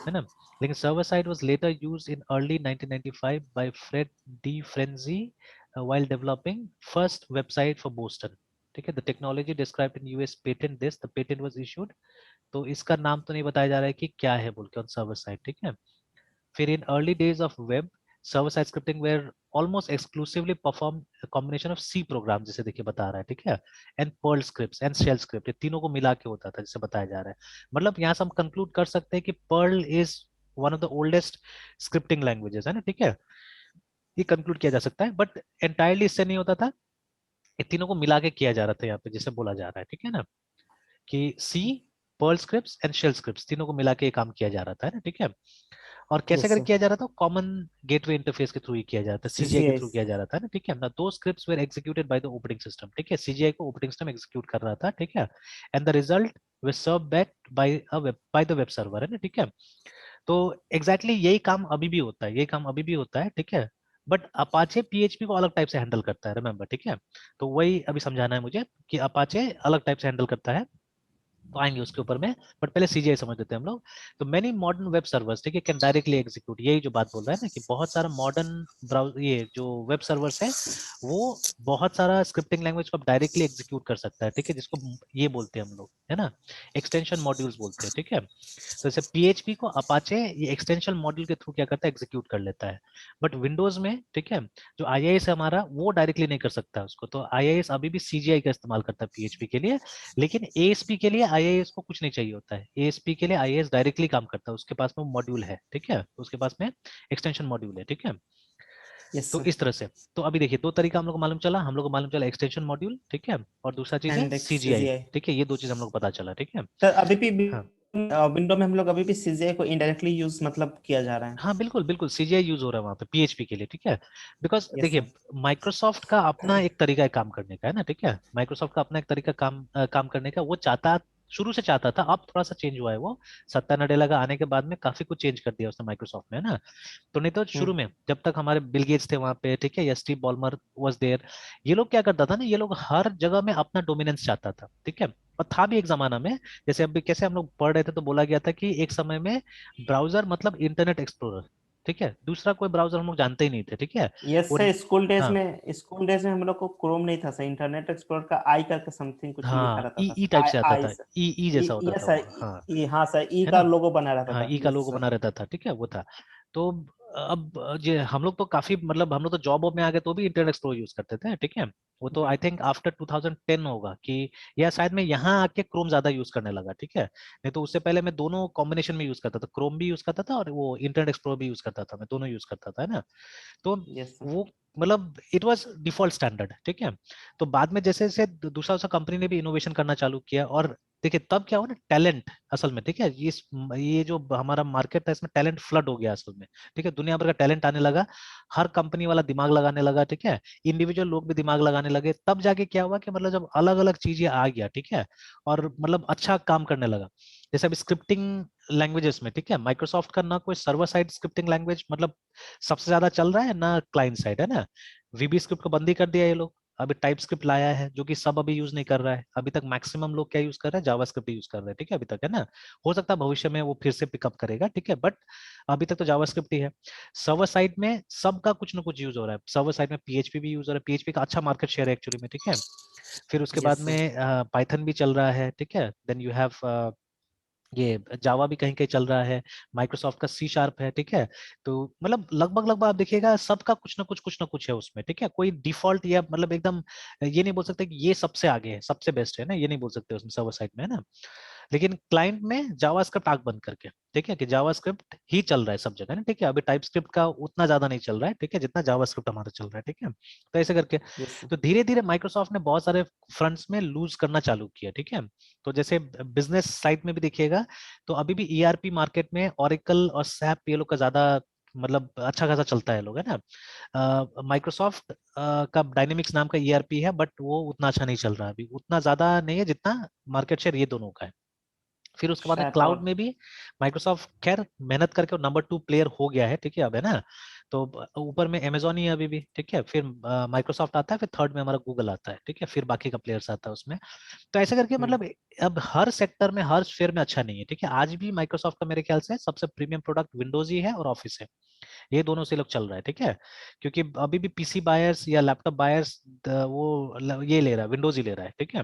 ना। लेकिन server side was later used in early 1995 by Fred DuFresne while developing first website for Boston. ठीक है, the technology described in US patent this, the patent was issued. तो इसका नाम तो नहीं बताया जा रहा है कि क्या है बोल के ऑन सर्वर साइड, ठीक है। फिर in early days of web, server side scripting were almost exclusively perform combination of C program, जैसे देखिए बता रहा है, ठीक है, and Perl scripts and shell script, ये तीनों को मिला के होता था, जैसे बताया जा रहा है। मतलब यहाँ से हम कंक्लूड कर सकते हैं कि Perl is one of the oldest scripting languages, है ना, ठीक है, ये कंक्लूड किया जा सकता है। बट एंटायरली इससे नहीं होता था, ये तीनों को मिला के किया जा रहा था यहाँ पे, जैसे बोला जा रहा है, ठीक है ना, कि C, Perl scripts and shell scripts, तीनों को मिला के ये काम किया जा रहा था, है ना, ठीक है। और कैसे यस कर सर। किया जा रहा था, कॉमन गेटवे इंटरफेस के थ्रू ही किया जाता है, सीजीआई के सीजीआई। थ्रू किया जा रहा था ना, ठीक है ना। दो scripts were executed by the operating system, ठीक है, सीजीआई को ऑपरेटिंग सिस्टम एग्जीक्यूट कर रहा था, ठीक है, and the result were serve back by the web server, है ना, ठीक है। तो एग्जैक्टली यही काम अभी भी होता है, यही काम अभी भी होता है, ठीक है। बट अपाचे पीएचपी को अलग टाइप से हैंडल करता है, रिमेंबर, ठीक है। तो वही अभी समझाना है मुझे कि अपाचे अलग टाइप से हैंडल करता है, तो आएंगे उसके ऊपर में, बट पहले सीजीआई समझ लेते हैं हम लोग। तो मेनी मॉडर्न वेब सर्वर्स, ठीक है, कैन डायरेक्टली एग्जीक्यूट, यही जो बात बोल रहा है ना, कि बहुत सारा मॉडर्न ब्राउज ये जो वेब सर्वर्स है, वो बहुत सारा स्क्रिप्टिंग लैंग्वेज को डायरेक्टली एग्जीक्यूट कर सकता है, ठीक है, जिसको ये बोलते हैं हम लोग, है ना, एक्सटेंशन मॉड्यूल्स बोलते हैं, ठीक है। तो जैसे पीएचपी को अपाचे ये एक्सटेंशन मॉड्यूल के थ्रू क्या करता है, एग्जीक्यूट कर लेता है। बट विंडोज में, ठीक है, जो आईआईएस है हमारा, वो डायरेक्टली नहीं कर सकता है उसको, तो आईआईएस अभी भी सीजीआई का इस्तेमाल करता है पीएचपी के लिए। लेकिन एएसपी के लिए आईआईएस को कुछ नहीं चाहिए होता है, एएसपी के लिए आईआईएस डायरेक्टली काम करता है, उसके पास में मॉड्यूल है, ठीक है, उसके पास में एक्सटेंशन मॉड्यूल है, ठीक है। यस तो सर। इस तरह से, तो अभी देखिए दो तरीका हम लोग को मालूम चला, हम लोग को मालूम चला एक्सटेंशन मॉड्यूल, ठीक है, और दूसरा चीज है एंड सीजीआई, सीजीआई। ठीक है, ये दो चीज हम लोग को पता चला, ठीक है। सर अभी भी हाँ विंडो में हम लोग अभी भी सीजीआई को इनडायरेक्टली यूज मतलब किया जा रहा है। हाँ, बिल्कुल बिल्कुल सीजीआई यूज हो रहा है वहाँ पे पीएचपी के लिए, ठीक है। बिकॉज यस देखिए सर। माइक्रोसॉफ्ट का अपना एक तरीका है काम करने का, है ना, ठीक है, माइक्रोसॉफ्ट का अपना एक तरीका काम करने का, वो चाहता, शुरू से चाहता था, अब थोड़ा सा चेंज हुआ है वो, सत्या नडेला का आने के बाद में काफी कुछ चेंज कर दिया उसने माइक्रोसॉफ्ट में, है ना। तो नहीं तो शुरू हम्म। में जब तक हमारे बिल गेट्स थे वहां पे, ठीक है, या स्टीव बॉलमर वाज देयर, ये लोग क्या करता था ना, ये लोग हर जगह में अपना डोमिनेंस चाहता था, ठीक है। और था भी एक जमाना में, जैसे अभी कैसे हम लोग पढ़ रहे थे तो बोला गया था कि एक समय में ब्राउजर मतलब इंटरनेट एक्सप्लोरर, ठीक है, दूसरा कोई ब्राउजर हम लोग जानते ही नहीं थे, ठीक है। यस वो सर, हाँ स्कूल डेज में हम लोग को क्रोम नहीं था सर, इंटरनेट एक्सप्लोरर का आई करके समथिंग कुछ लिखा हाँ, रहता था ई सर। टाइप आई से आता आई था, सर। ई जैसा होता यस था सर। वो, हाँ, हाँ सर, ई है का ना, लोगो बना रहता हाँ था। ई का यस लोगो सर। बना रहता था, ठीक है, वो था। तो अब ये हम लोग तो काफी मतलब हम लोग तो जॉब में आ गए तो भी इंटरनेट एक्सप्लोरर यूज करते थे, ठीक है। वो तो आई थिंक आफ्टर 2010 होगा कि, या शायद मैं यहाँ आके क्रोम ज्यादा यूज करने लगा, ठीक है, नहीं तो उससे पहले मैं दोनों कॉम्बिनेशन में यूज करता था, क्रोम भी यूज करता था और वो इंटरनेट एक्सप्लोरर भी यूज करता था, मैं दोनों यूज करता था, है ना। तो यस सर। वो मतलब इट वाज डिफॉल्ट स्टैंडर्ड, ठीक है। तो बाद में जैसे जैसे दूसरा दूसरा कंपनी ने भी इनोवेशन करना चालू किया, और देखिए तब क्या हुआ ना, टैलेंट असल में, ठीक है, ये जो हमारा मार्केट है इसमें टैलेंट फ्लड हो गया असल में, ठीक है, दुनिया भर का टैलेंट आने लगा, हर कंपनी वाला दिमाग लगाने लगा, ठीक है, इंडिविजुअल लोग भी दिमाग लगाने लगे, तब जाके क्या हुआ कि मतलब जब अलग अलग चीजें आ गया, ठीक है, और मतलब अच्छा काम करने लगा। जैसे अभी स्क्रिप्टिंग लैंग्वेजेस में, ठीक है, माइक्रोसॉफ्ट का ना कोई सर्वर साइड स्क्रिप्टिंग लैंग्वेज मतलब सबसे ज्यादा चल रहा है ना क्लाइंट साइड, है ना। वीबी स्क्रिप्ट को बंद ही कर दिया ये लोग, अभी टाइप स्क्रिप्ट लाया है जो कि सब अभी यूज नहीं कर रहा है, अभी तक मैक्सिमम लोग क्या यूज कर रहे हैं, जावा स्क्रिप्ट यूज कर रहे हैं, ठीक है, अभी तक, है ना। हो सकता है भविष्य में वो फिर से पिकअप करेगा, ठीक है, बट अभी तक तो जावा स्क्रिप्ट ही है। सर्वर साइड में सबका कुछ ना कुछ यूज हो रहा है, सर्वर साइड में पीएचपी भी यूज हो रहा है, पीएचपी का अच्छा मार्केट शेयर है एक्चुअली में, ठीक है। फिर उसके बाद यस में सर। पाइथन भी चल रहा है, ठीक है, देन यू हैव ये जावा भी कहीं कहीं चल रहा है, माइक्रोसॉफ्ट का सी शार्प है, ठीक है। तो मतलब लगभग लगभग आप देखिएगा सबका कुछ ना कुछ है उसमें, ठीक है, कोई डिफॉल्ट या मतलब एकदम ये नहीं बोल सकते कि ये सबसे आगे है, सबसे बेस्ट है ना, ये नहीं बोल सकते उसमें सर्वर साइड में, है ना। लेकिन क्लाइंट में जावास्क्रिप्ट आग बंद करके, ठीक है, कि जावास्क्रिप्ट ही चल रहा है सब जगह ना, ठीक है, अभी टाइप स्क्रिप्ट का उतना ज्यादा नहीं चल रहा है, ठीक है, जितना जावास्क्रिप्ट हमारा चल रहा है, ठीक है। तो ऐसे करके, यस सर। तो धीरे धीरे माइक्रोसॉफ्ट ने बहुत सारे फ्रंट्स में लूज करना चालू किया, ठीक है। तो जैसे बिजनेस साइड में भी देखिएगा, तो अभी भी ईआरपी मार्केट में ओरेकल और सैप ये लोग का ज्यादा मतलब अच्छा खासा चलता है लोग, है ना। माइक्रोसॉफ्ट का डायनेमिक्स नाम का ईआरपी है, बट वो उतना अच्छा नहीं चल रहा है अभी, उतना ज्यादा नहीं है जितना मार्केट शेयर ये दोनों का है। फिर उसके बाद में सैप क्लाउड और में भी माइक्रोसॉफ्ट खैर मेहनत करके नंबर 2 प्लेयर हो गया है, ठीक है, अब, है ना। तो ऊपर में अमेजोन ही है अभी भी, ठीक है, फिर माइक्रोसॉफ्ट आता है, फिर थर्ड में हमारा गूगल आता है, ठीक है, फिर बाकी का प्लेयर्स आता है उसमें। तो ऐसे करके हम्म। मतलब अब हर सेक्टर में हर स्फीयर में अच्छा नहीं है, ठीक है। आज भी माइक्रोसॉफ्ट का मेरे ख्याल से सबसे प्रीमियम प्रोडक्ट विंडोज ही है और ऑफिस है, ये दोनों से लोग चल रहा है, ठीक है। क्योंकि अभी भी पीसी बायर्स या लैपटॉप बायर्स ये ले रहा है, विंडोज ही ले रहा है, ठीक है।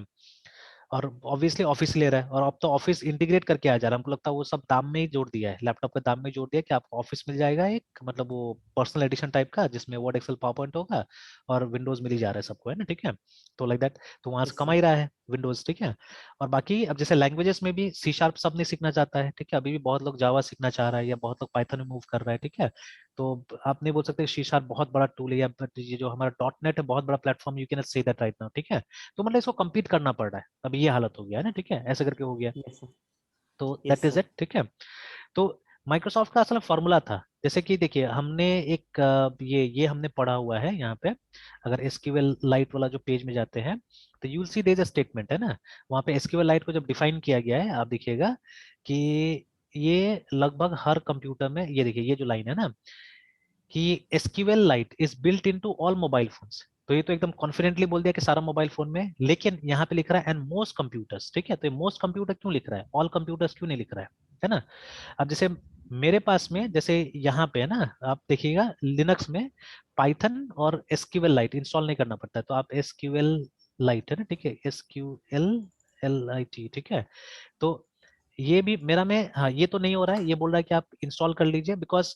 और ऑब्वियसली ऑफिस ले रहा है, और अब तो ऑफिस इंटीग्रेट करके आ जा रहा है, हमको लगता है वो सब दाम में ही जोड़ दिया है, लैपटॉप के दाम में जोड़ दिया कि आपको ऑफिस मिल जाएगा एक, मतलब वो पर्सनल एडिशन टाइप का जिसमें वर्ड एक्सेल पावर पॉइंट होगा, और विंडोज मिल ही जा रहा है सबको, है ना, ठीक है। तो लाइक दैट, तो वहां से यस कमा सर। ही रहा है विंडोज, ठीक है। और बाकी अब जैसे लैंग्वेजेस में भी सी शार्प सब नहीं सीखना चाहता है, ठीक है, अभी भी बहुत लोग जावा सीखना चाह रहा है, या बहुत लोग पाइथन में मूव कर रहा है, ठीक है। तो आप नहीं बोल सकते सी शार्प बहुत बड़ा टूल है, या ये जो हमारा डॉट नेट है बहुत बड़ा platform, you can say that right now, ठीक है। तो मतलब इसको compete करना पड़ रहा है, अब ये हालत हो गया है ना, ठीक है, ऐसे करके हो गया। Yes sir. तो that yes is sir. It, ठीक है। तो माइक्रोसॉफ्ट का असल फॉर्मूला था, जैसे कि देखिए हमने एक ये हमने पढ़ा हुआ है यहाँ पे, अगर एसक्यूएल लाइट वाला जो पेज में जाते हैं, तो you'll see there is a statement, है ना, वहाँ पे एसक्यूएल लाइट को जब डिफाइन किया गया है, आप देखिएगा कि ये लगभग हर कंप्यूटर में, ये देखिए ये जो लाइन है ना, कि SQL light is built into all mobile phones, तो ये तो एकदम कॉन्फिडेंटली बोल दिया कि सारा मोबाइल फोन में, लेकिन यहाँ पे लिख रहा है एंड मोस्ट कंप्यूटर्स, ठीक है। तो ये मोस्ट कंप्यूटर क्यों लिख रहा है, ऑल कंप्यूटर्स क्यों नहीं लिख रहा है ना। अब जैसे मेरे पास में, जैसे यहाँ पे है ना, आप देखिएगा लिनक्स में पाइथन और एसक्यूएल लाइट इंस्टॉल नहीं करना पड़ता है, तो आप एसक्यूएल लाइट है ना, ठीक है, SQLLIT, ठीक है। तो ये भी मेरा में, हाँ ये तो नहीं हो रहा है, ये बोल रहा है कि आप इंस्टॉल कर लीजिए, बिकॉज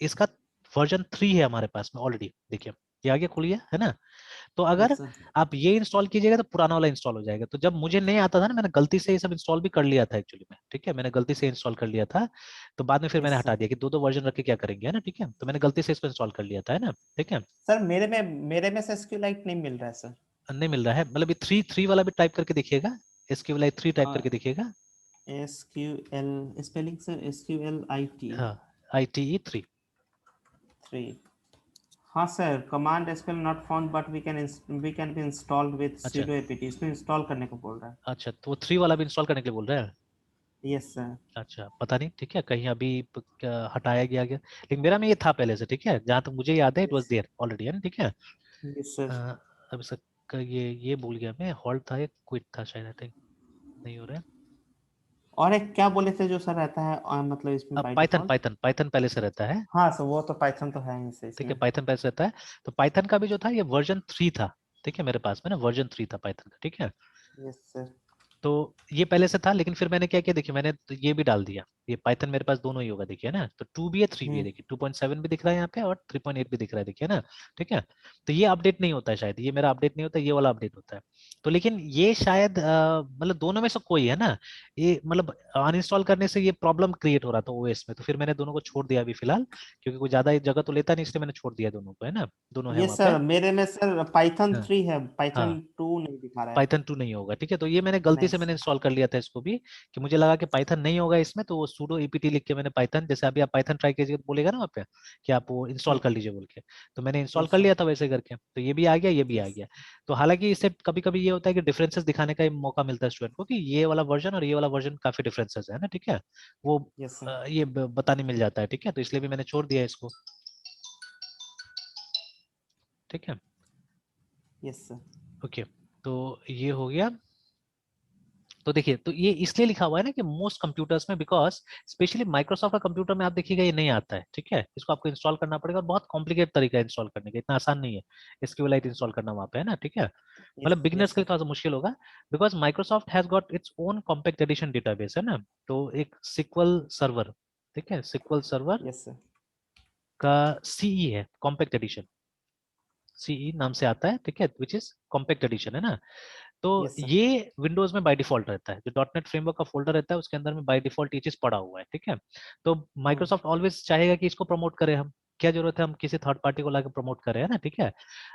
इसका वर्जन 3 है हमारे पास में ऑलरेडी, देखिए ये आगे खुलिए, है ना। तो अगर यस सर। आप ये इंस्टॉल कीजिएगा तो पुराना वाला इंस्टॉल हो जाएगा। तो जब मुझे नहीं आता था ना, मैंने गलती से ये सब इंस्टॉल भी कर लिया था एक्चुअली में, ठीक है, मैंने गलती से इंस्टॉल कर लिया था। तो बाद में फिर मैंने यस हटा सर। दिया कि दो दो वर्जन रख के क्या करेंगे, है ना, ठीक है। तो मैंने गलती से इसको इंस्टॉल कर लिया था, है ना, ठीक है। सर मेरे में से एसक्यू लाइट नहीं मिल रहा है सर। नहीं मिल रहा है, मतलब ये थ्री थ्री वाला भी टाइप करके देखिएगा, इसके वाला 3 टाइप करके देखिएगा। SQL स्पेलिंग सर, SQLIT हाँ, ITE 3। 3। हाँ सर, command spell not found but we can be installed with अच्छा sudo apt, इसको इंस्टॉल करने को बोल रहा है। अच्छा, तो वो 3 वाला भी इंस्टॉल करने के लिए बोल रहे हैं। Yes sir. अच्छा पता नहीं, ठीक है, कहीं अभी हटाया गया गया, लेकिन मेरा में ये था पहले से, ठीक है, जहां तक मुझे याद है it was yes. There already, है ना, ठीक है। Yes sir. अब इसका ये भूल गया मैं, हॉल्ट था या क्विट था शायद, आई थिंक नहीं हो रहा है। और एक क्या बोले थे जो सर रहता है मतलब इसमें अब bye Python default? Python Python पहले से रहता है, हाँ सर, वो तो पाइथन तो है ही सर ठीक है, इसमें। पाइथन पहले से रहता है। तो पाइथन का भी जो था ये वर्जन 3 था, ठीक है, मेरे पास में ना वर्जन 3 था पाइथन का, ठीक है। Yes sir. तो ये पहले से था, लेकिन फिर मैंने क्या किया, देखिए मैंने तो ये भी डाल दिया, ये पाइथन मेरे पास दोनों ही होगा, देखिए ना, तो 2 भी है 3 भी है, हम्म। देखिए 2.7 भी दिख रहा है यहाँ पे और 3.8 भी दिख रहा है, देखिए ना, ठीक है। तो ये अपडेट नहीं होता है शायद, ये मेरा अपडेट नहीं होता, ये वाला अपडेट होता है। तो लेकिन ये शायद मतलब दोनों में से कोई है ना, ये मतलब अनइंस्टॉल करने से ये प्रॉब्लम क्रिएट हो रहा था ओएस में, तो फिर मैंने दोनों को छोड़ दिया अभी फिलहाल, क्योंकि कोई ज्यादा जगह तो लेता नहीं, इसलिए मैंने छोड़ दिया दोनों को, है ना, दोनों है ये वहाँ पे। सर मेरे में सर पाइथन हाँ 3 है, पाइथन हाँ, 2 नहीं दिखा रहा है। पाइथन 2 नहीं होगा, ठीक है। तो ये मैंने गलती नहीं से मैंने सर। इंस्टॉल कर लिया था इसको भी, कि मुझे लगा कि पाइथन नहीं होगा इसमें, तो वो sudo apt लिख के मैंने पाइथन, जैसे अभी आप पाइथन ट्राई कीजिए तो बोलेगा ना वहाँ पे कि आप वो इंस्टॉल कर लीजिए बोल के, तो मैंने इंस्टॉल यस कर सर। लिया था वैसे करके, तो ये भी आ गया, ये भी आ यस। गया। तो हालांकि इससे कभी कभी ये होता है कि डिफरेंसेस दिखाने का मौका मिलता है स्टूडेंट को, कि ये वाला वर्जन और ये वाला वर्जन काफी डिफरेंसेस है ना, ठीक है, वो यस सर। ये बताने मिल जाता है, ठीक है, तो इसलिए भी मैंने छोड़ दिया इसको, ठीक है। Yes sir. ओके, तो ये हो गया। तो देखिए, तो ये इसलिए लिखा हुआ है ना कि मोस्ट कंप्यूटर्स में, बिकॉज स्पेशली माइक्रोसॉफ्ट का कंप्यूटर में आप देखिएगा ये नहीं आता है, ठीक है, इसको आपको इंस्टॉल करना पड़ेगा, और बहुत कॉम्प्लिकेट तरीका है इंस्टॉल करने का, इतना आसान नहीं है SQLite इंस्टॉल करना वहाँ पे, है ना, ठीक है। यस। मतलब बिगिनर्स यस के लिए सर। थोड़ा सा मुश्किल होगा, because Microsoft has got its own compact edition database, है ना। तो एक सिक्वल सर्वर, ठीक है, सिक्वल सर्वर यस सर। का सीई है, कॉम्पैक्ट एडिशन, सीई नाम से आता है, ठीक है, विच इज कॉम्पैक्ट एडिशन, है ना। तो यस सर। ये विंडोज में बाय डिफॉल्ट रहता है, जो डॉट नेट फ्रेमवर्क का फोल्डर रहता है उसके अंदर में बाय डिफॉल्ट ये चीज पड़ा हुआ है, ठीक है। तो हम्म। माइक्रोसॉफ्ट ऑलवेज चाहेगा कि इसको प्रमोट करें हम, क्या जरूरत है हम किसी थर्ड पार्टी को लाकर प्रमोट करें, है ना, ठीक है।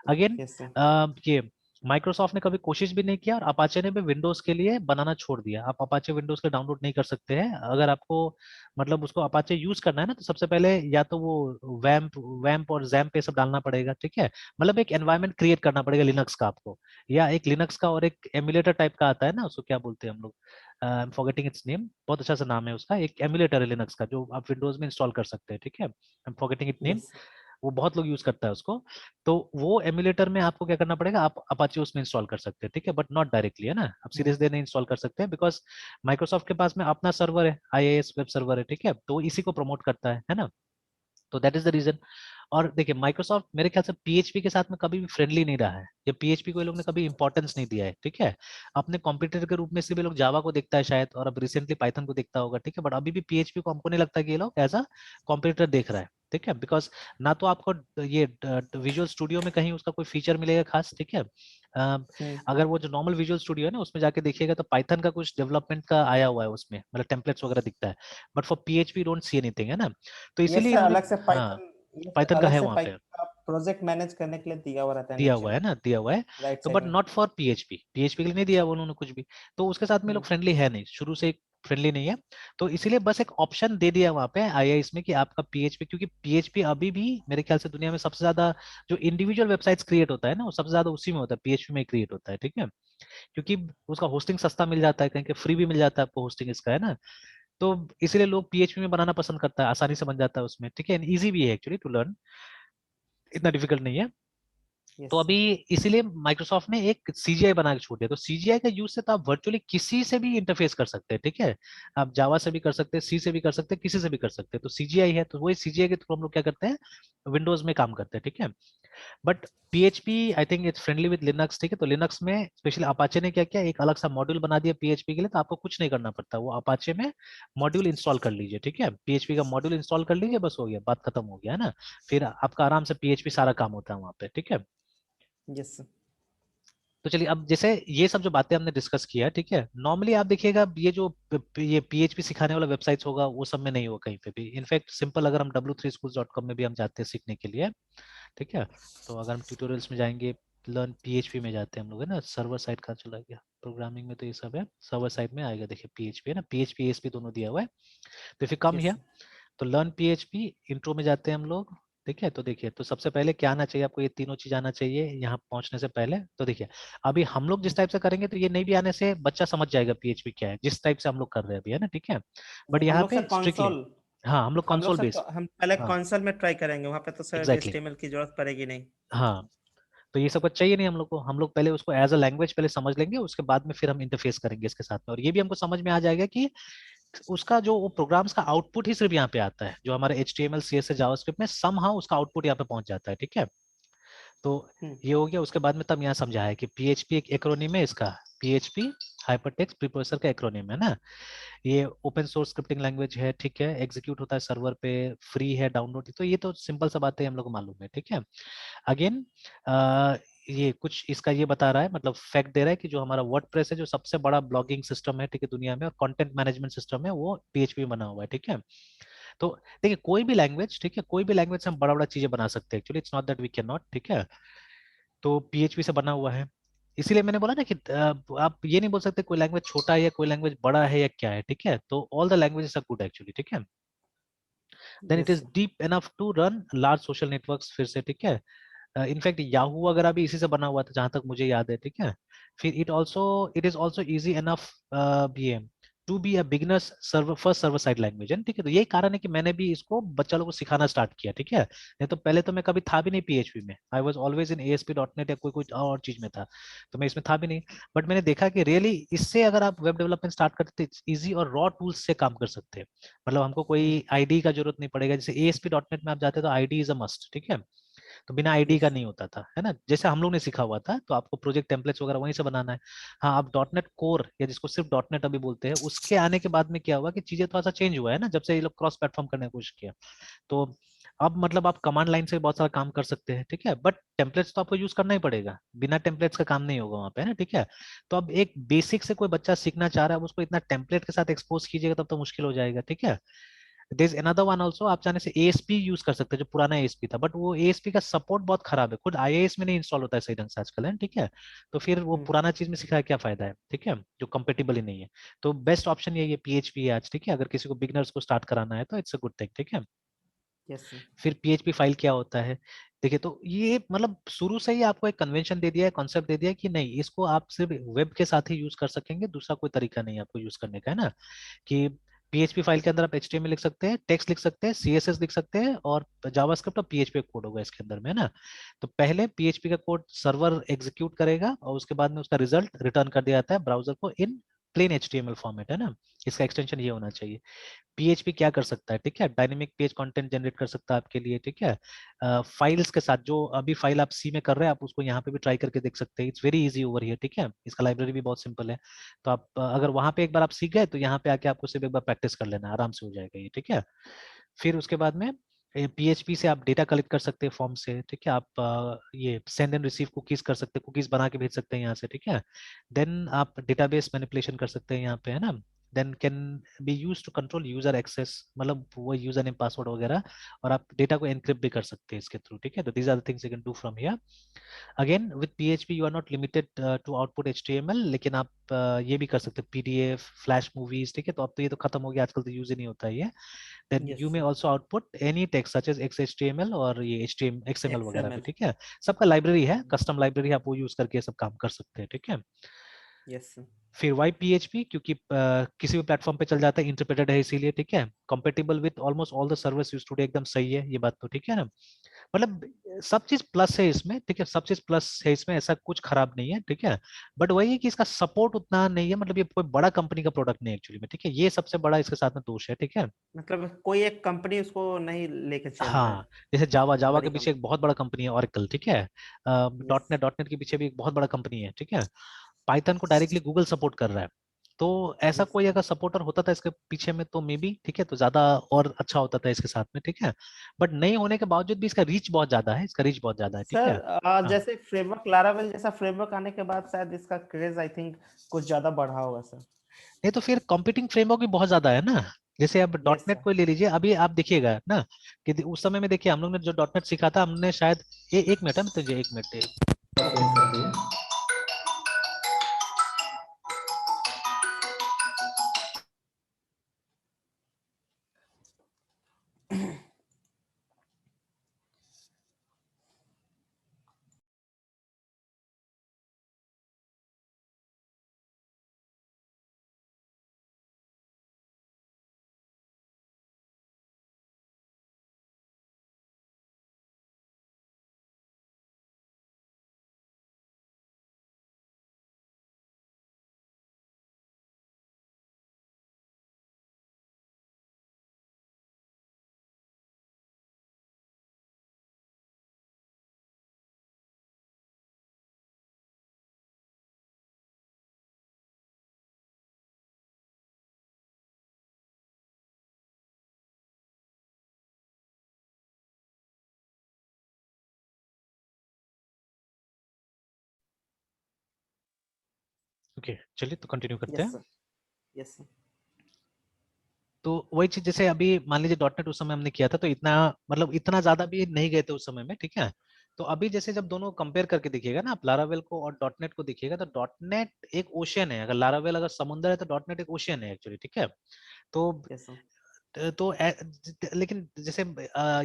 Again yes sir. ये माइक्रोसॉफ्ट ने कभी कोशिश भी नहीं किया, और अपाचे ने भी विंडोज के लिए बनाना छोड़ दिया, आप अपाचे विंडोज के डाउनलोड नहीं कर सकते हैं। अगर आपको मतलब उसको अपाचे यूज करना है ना, तो सबसे पहले या तो वो वैम्प वैम्प और जैम्प पे सब डालना पड़ेगा, ठीक है, मतलब एक एनवायरनमेंट क्रिएट करना पड़ेगा लिनक्स का आपको, या एक लिनक्स का और एक एमुलेटर टाइप का आता है ना, उसको क्या बोलते हैं हम लोग, I am forgetting it's name, बहुत अच्छा सा नाम है उसका, एक एमुलेटर है लिनक्स का जो आप विंडोज में इंस्टॉल कर सकते हैं, ठीक है, I am forgetting it name. Yes. वो बहुत लोग यूज करता है उसको। तो वो एमुलेटर में आपको क्या करना पड़ेगा, आप अपाचे उसमें इंस्टॉल कर सकते हैं, ठीक है, बट नॉट डायरेक्टली, है ना, आप सीधे सीधे नहीं इंस्टॉल कर सकते हैं, बिकॉज माइक्रोसॉफ्ट के पास में अपना सर्वर है, आईएएस वेब सर्वर है, ठीक है, तो वो इसी को प्रमोट करता है ना। तो दैट इज द रीजन। और देखिए माइक्रोसॉफ्ट मेरे ख्याल से पीएचपी के साथ में कभी भी फ्रेंडली नहीं रहा है, या पीएचपी को ये लोग ने कभी इंपॉर्टेंस नहीं दिया है, ठीक है। अपने कॉम्पिटिटर के रूप में से भी लोग जावा को देखता है शायद, और अब रिसेंटली पाइथन को देखता होगा, ठीक है, बट अभी भी पीएचपी को हमको नहीं लगता कि ये लोग एज अ कॉम्पिटिटर देख रहा है, ठीक है, बिकॉज ना तो आपको ये विजुअल स्टूडियो में कहीं उसका कोई फीचर मिलेगा खास, ठीक है। अगर वो जो नॉर्मल विजुअल स्टूडियो है ना उसमें जाके देखिएगा तो पाइथन का कुछ डेवलपमेंट का आया हुआ है उसमें, मतलब टेम्पलेट्स वगैरह दिखता है, but for PHP don't see anything, है ना। तो ये इसीलिए सर इन्होंने, अलग से हाँ, पाइथन, ये सर पाइथन का अलग है से वहाँ पे, पाइथन का प्रोजेक्ट मैनेज करने के लिए दिया हुआ रहता है दिया नीचे हुआ है में, ना, दिया हुआ है। राइट तो साइड बट में। नॉट फॉर पीएचपी, पीएचपी के लिए नहीं दिया हुआ उन्होंने कुछ भी। तो उसके साथ में लोग फ्रेंडली है नहीं, शुरू से फ्रेंडली नहीं है। तो इसीलिए बस एक ऑप्शन दे दिया वहाँ पे आईआईएस में कि आपका पीएचपी, क्योंकि पीएचपी अभी भी मेरे ख्याल से दुनिया में सबसे ज्यादा जो इंडिविजुअल वेबसाइट्स क्रिएट होता है ना, वो सबसे ज्यादा उसी में होता है, पीएचपी में क्रिएट होता है, ठीक है, क्योंकि उसका होस्टिंग सस्ता मिल जाता है, कहीं के फ्री भी मिल जाता है आपको होस्टिंग इसका, है ना। तो इसीलिए लोग पीएचपी में बनाना पसंद करता है, आसानी से बन जाता है उसमें, ठीक है, इजी भी है एक्चुअली टू लर्न, इतना डिफिकल्ट नहीं है। तो यस अभी इसीलिए माइक्रोसॉफ्ट ने एक सीजीआई बना के छोड़ दिया, तो सीजीआई का यूज से तो आप वर्चुअली किसी से भी इंटरफेस कर सकते हैं, ठीक है, आप जावा से भी कर सकते हैं, सी से भी कर सकते हैं, किसी से भी कर सकते हैं, तो सीजीआई है, तो वही सीजीआई के थ्रू हम लोग क्या करते हैं, विंडोज में काम करते हैं, ठीक है। But PHP I think it's friendly with Linux, ठीक है, तो लिनक्स में स्पेशली अपाचे ने क्या किया, एक अलग सा मॉड्यूल बना दिया पीएचपी के लिए, तो आपको कुछ नहीं करना पड़ता, वो अपाचे में मॉड्यूल इंस्टॉल कर लीजिए, ठीक है, पीएचपी का मॉड्यूल इंस्टॉल कर लीजिए, बस हो गया, बात खत्म हो गया, है ना। फिर आपका आराम से पीएचपी सारा काम होता है वहां पे, ठीक है। Yes sir. तो चलिए, अब जैसे ये सब जो बातें हमने डिस्कस किया, ठीक है, नॉर्मली आप देखिएगा ये जो ये पीएचपी सिखाने वाला वेबसाइट्स होगा वो सब में नहीं होगा कहीं पे भी, इनफैक्ट सिंपल अगर हम w3schools.com में भी हम जाते हैं सीखने के लिए, ठीक है, तो अगर हम ट्यूटोरियल्स में जाएंगे, लर्न पीएचपी में जाते हैं हम लोग, है ना, सर्वर साइड का चला गया, प्रोग्रामिंग में तो ये सब है, सर्वर साइड में आएगा, देखिए पीएचपी है ना, पीएचपी एएसपी दोनों दिया हुआ है। तो फिर कम यस हियर, तो लर्न पीएचपी इंट्रो में जाते हैं हम लोग, ठीक है, तो देखिए, तो सबसे पहले क्या आना चाहिए आपको, ये तीनों चीज आना चाहिए यहाँ पहुंचने से पहले। तो देखिए, अभी हम लोग जिस टाइप से करेंगे तो ये नहीं भी आने से बच्चा समझ जाएगा पीएचपी क्या है, जिस टाइप से हम लोग कर रहे हैं अभी, है ना, ठीक है, बट हम यहाँ लोग सर पे स्ट्रिक्टली, कंसोल, हाँ, हम लोग हम लोग कंसोल सर बेस्ड, हम पहले हाँ, कंसोल में ट्राई करेंगे, वहां पे तो सर एग्जैक्टली, एचटीएमएल की जरूरत पड़ेगी नहीं। हाँ, तो ये सब कुछ चाहिए नहीं हम लोग को, हम लोग पहले उसको एज अ लैंग्वेज पहले समझ लेंगे, उसके बाद में फिर हम इंटरफेस करेंगे इसके साथ में, और ये भी हमको समझ में आ जाएगा कि उसका जो वो प्रोग्राम्स का आउटपुट ही सिर्फ यहाँ पे आता है, जो हमारे HTML CSS जावास्क्रिप्ट में समहाउ उसका आउटपुट यहाँ पे पहुंच जाता है, ठीक है। तो हम्म। ये हो गया, उसके बाद में तब यहाँ समझा है कि पीएचपी एक एक्रोनिम है इसका, पीएचपी हाइपरटेक्स्ट प्रीप्रोसेसर का एक्रोनिम है ना, ये ओपन सोर्स स्क्रिप्टिंग लैंग्वेज है, ठीक है, एग्जीक्यूट होता है सर्वर पे, फ्री है डाउनलोड, तो ये तो सिंपल सा बात है, हम लोग को मालूम है, ठीक है। अगेन ये कुछ इसका ये बता रहा है, मतलब फैक्ट दे रहा है कि जो हमारा वर्डप्रेस है, जो सबसे बड़ा ब्लॉगिंग सिस्टम है, ठीक है, दुनिया में, और कंटेंट मैनेजमेंट सिस्टम है, वो पीएचपी बना हुआ है, ठीक है। तो देखिए, कोई भी लैंग्वेज, ठीक है, कोई भी लैंग्वेज से हम बड़ा बड़ा चीजें बना सकते हैं, actually it's not that we can not, ठीक है। तो पीएचपी से बना हुआ है, इसीलिए मैंने बोला ना कि आप ये नहीं बोल सकते कोई लैंग्वेज छोटा है या कोई लैंग्वेज बड़ा है या क्या है, ठीक है, तो all the languages are good actually, ठीक है। Then it yes is sir. Deep enough to run large social networks, फिर से, ठीक है। इनफैक्ट याहू वगैरह भी इसी से बना हुआ था जहां तक मुझे याद है, ठीक है। फिर it is also easy enough ये to be a beginners server first server side language है, ठीक है, तो यही कारण है कि मैंने भी इसको बच्चा लोगों को सिखाना स्टार्ट किया, ठीक है, नहीं तो पहले तो मैं कभी था भी नहीं पीएचपी में, I was always in ASP.NET या कोई कोई और चीज में था, तो मैं इसमें था भी नहीं। बट मैंने देखा कि रियली इससे अगर आप वेब डेवलपमेंट स्टार्ट करते इजी और रॉ टूल्स से काम कर सकते हैं, मतलब हमको कोई आईडी का जरूरत नहीं पड़ेगा, जैसे ASP.NEट में आप जाते हैं तो आईडी इज अ मस्ट, ठीक है, तो बिना आईडी यस का सर। नहीं होता था, है ना, जैसे हम लोग ने सीखा हुआ था, तो आपको प्रोजेक्ट टेम्पलेट्स वगैरह वहीं से बनाना है। हाँ, आप डॉट नेट कोर, या जिसको सिर्फ डॉट नेट अभी बोलते हैं, उसके आने के बाद में क्या हुआ कि चीजें थोड़ा सा चेंज हुआ है ना, जब से ये लोग क्रॉस प्लेटफॉर्म करने की कोशिश किया, तो अब मतलब आप कमांड लाइन से बहुत सारा काम कर सकते हैं, ठीक है, बट टेम्पलेट्स तो आपको यूज करना ही पड़ेगा, बिना टेम्पलेट्स का काम नहीं होगा वहां पे, है ना, ठीक है। तो अब एक बेसिक से कोई बच्चा सीखना चाह रहा है, अब उसको इतना टेम्पलेट के साथ एक्सपोज कीजिएगा तब तो मुश्किल हो जाएगा, ठीक है। There is another one also, आप चाहने से एएसपी यूज कर सकते हैं, जो पुराना एएसपी था, बट वो एएसपी का सपोर्ट बहुत खराब है, खुद आईएएस में नहीं इंस्टॉल होता है सही ढंग से आजकल, है, ठीक है। तो फिर वो पुराना चीज में सिखाया क्या फायदा है, ठीक है, जो कंपेटेबल ही नहीं है। तो बेस्ट ऑप्शन ये पीएचपी है आज, ठीक है, अगर किसी को बिगनर्स को स्टार्ट कराना है तो इट्स अ गुड थिंग, ठीक है। Yes sir. फिर पीएचपी फाइल क्या होता है, देखिए, तो ये मतलब शुरू से ही आपको एक कन्वेंशन दे दिया है, कॉन्सेप्ट दे दिया है कि नहीं, इसको आप सिर्फ वेब के साथ ही यूज कर सकेंगे, दूसरा कोई तरीका नहीं है आपको यूज करने का, है ना, कि PHP फाइल के अंदर आप HTML लिख सकते हैं, टेक्स्ट लिख सकते हैं, CSS लिख सकते हैं, और जावास्क्रिप्ट और PHP कोड होगा इसके अंदर में, है ना। तो पहले PHP का कोड सर्वर एग्जीक्यूट करेगा और उसके बाद में उसका रिजल्ट रिटर्न कर दिया जाता है ब्राउजर को इन प्लेन HTML फॉर्मेट, है ना। इसका एक्सटेंशन ये होना चाहिए। PHP क्या कर सकता है, ठीक है, डायनेमिक पेज कंटेंट जनरेट कर सकता है आपके लिए, ठीक है। फाइल्स के साथ, जो अभी फाइल आप सी में कर रहे हैं, आप उसको यहाँ पे भी ट्राई करके देख सकते हैं। It's very easy over here, ठीक है। इसका लाइब्रेरी भी बहुत सिंपल है। तो आप अगर वहां पे एक बार आप सीख गए तो यहाँ पे आके आपको सिर्फ एक बार प्रैक्टिस कर लेना, आराम से हो जाएगा ये, ठीक है। फिर उसके बाद में PHP से आप डेटा कलेक्ट कर सकते हैं फॉर्म से, ठीक है। आप ये सेंड एंड रिसीव कुकीज कर सकते हैं, कुकीज बना के भेज सकते हैं यहाँ से, ठीक है। देन आप डेटाबेस मैनिपुलेशन कर सकते हैं यहाँ पे, है ना। Then can be use to control user access, मतलब वो यूजर नेम पासवर्ड वगैरह, और आप डेटा को एनक्रिप्ट भी कर सकते हैं इसके थ्रू, ठीक है। तो these are the things you can do from here. Again with PHP you are not limited to output HTML, लेकिन आप ये भी कर सकते हैं PDF, फ्लैश मूवीज, ठीक है। तो अब तो ये तो खत्म हो गया, आजकल तो यूज ही नहीं होता है ये। Then you yes may also output any text such as XHTML और ये XML वगैरह भी, XML। ठीक है। सबका लाइब्रेरी है, कस्टम लाइब्रेरी, आप वो यूज करके सब काम कर सकते हैं, ठीक है। यस फिर वाई PHP, क्योंकि किसी भी प्लेटफॉर्म पे चल जाता है, इंटरप्रेटेड है इसीलिए, ठीक है। Compatible with almost all the service used today, एकदम सही है ये बात तो, ठीक है ना। मतलब सब चीज प्लस है इसमें, ठीक है, सब चीज प्लस है इसमें, ऐसा कुछ खराब नहीं है, ठीक है। बट वही है कि इसका सपोर्ट उतना नहीं है, मतलब ये कोई बड़ा कंपनी का प्रोडक्ट नहीं है एक्चुअली में, ठीक है। ये सबसे बड़ा इसके साथ में दोष है, ठीक है। मतलब कोई एक कंपनी उसको नहीं लेके चल रहा है, हाँ, जैसे जावा जावा के बड़ी पीछे कंपनी। एक बहुत बड़ा कंपनी है ऑरेकल, ठीक है। यस डॉट नेट के पीछे भी एक बहुत बड़ा कंपनी है, ठीक है। पाइथन को डायरेक्टली गूगल सपोर्ट कर रहा है। तो ऐसा यस कोई अगर सपोर्टर होता था इसके पीछे में तो मे बी, ठीक है, तो ज्यादा और अच्छा होता था इसके साथ में, ठीक है। बट नहीं होने के बावजूद भी इसका रीच बहुत ज्यादा है, इसका रीच बहुत ज्यादा है, ठीक है। सर, हाँ, जैसे फ्रेमवर्क लारावेल जैसा फ्रेमवर्क आने के बाद शायद इसका क्रेज आई थिंक कुछ ज्यादा बढ़ा होगा सर। नहीं तो फिर कॉम्पिटिंग फ्रेमवर्क भी बहुत ज्यादा है ना। जैसे अब डॉट यस नेट सर। को ले लीजिए, अभी आप देखिएगा ना कि उस समय में देखिए हम लोग ने जो डॉट नेट सीखा था, हमने शायद एक मिनट है, मैं तुझे एक मिनट। Okay sir. ओके, चलिए तो कंटिन्यू करते यस हैं। सर। Yes sir. तो वही चीज, जैसे अभी मान लीजिए डॉट नेट उस समय हमने किया था, तो इतना मतलब इतना ज्यादा भी नहीं गए थे उस समय में, ठीक है। तो अभी जैसे जब दोनों कंपेयर करके देखिएगा ना आप, लारावेल को और डॉट नेट को देखिएगा, तो डॉट नेट एक ओशियन है, अगर लारावेल अगर समुंदर है तो डॉट नेट एक ओशियन है एक्चुअली, ठीक है। तो यस सर। तो लेकिन जैसे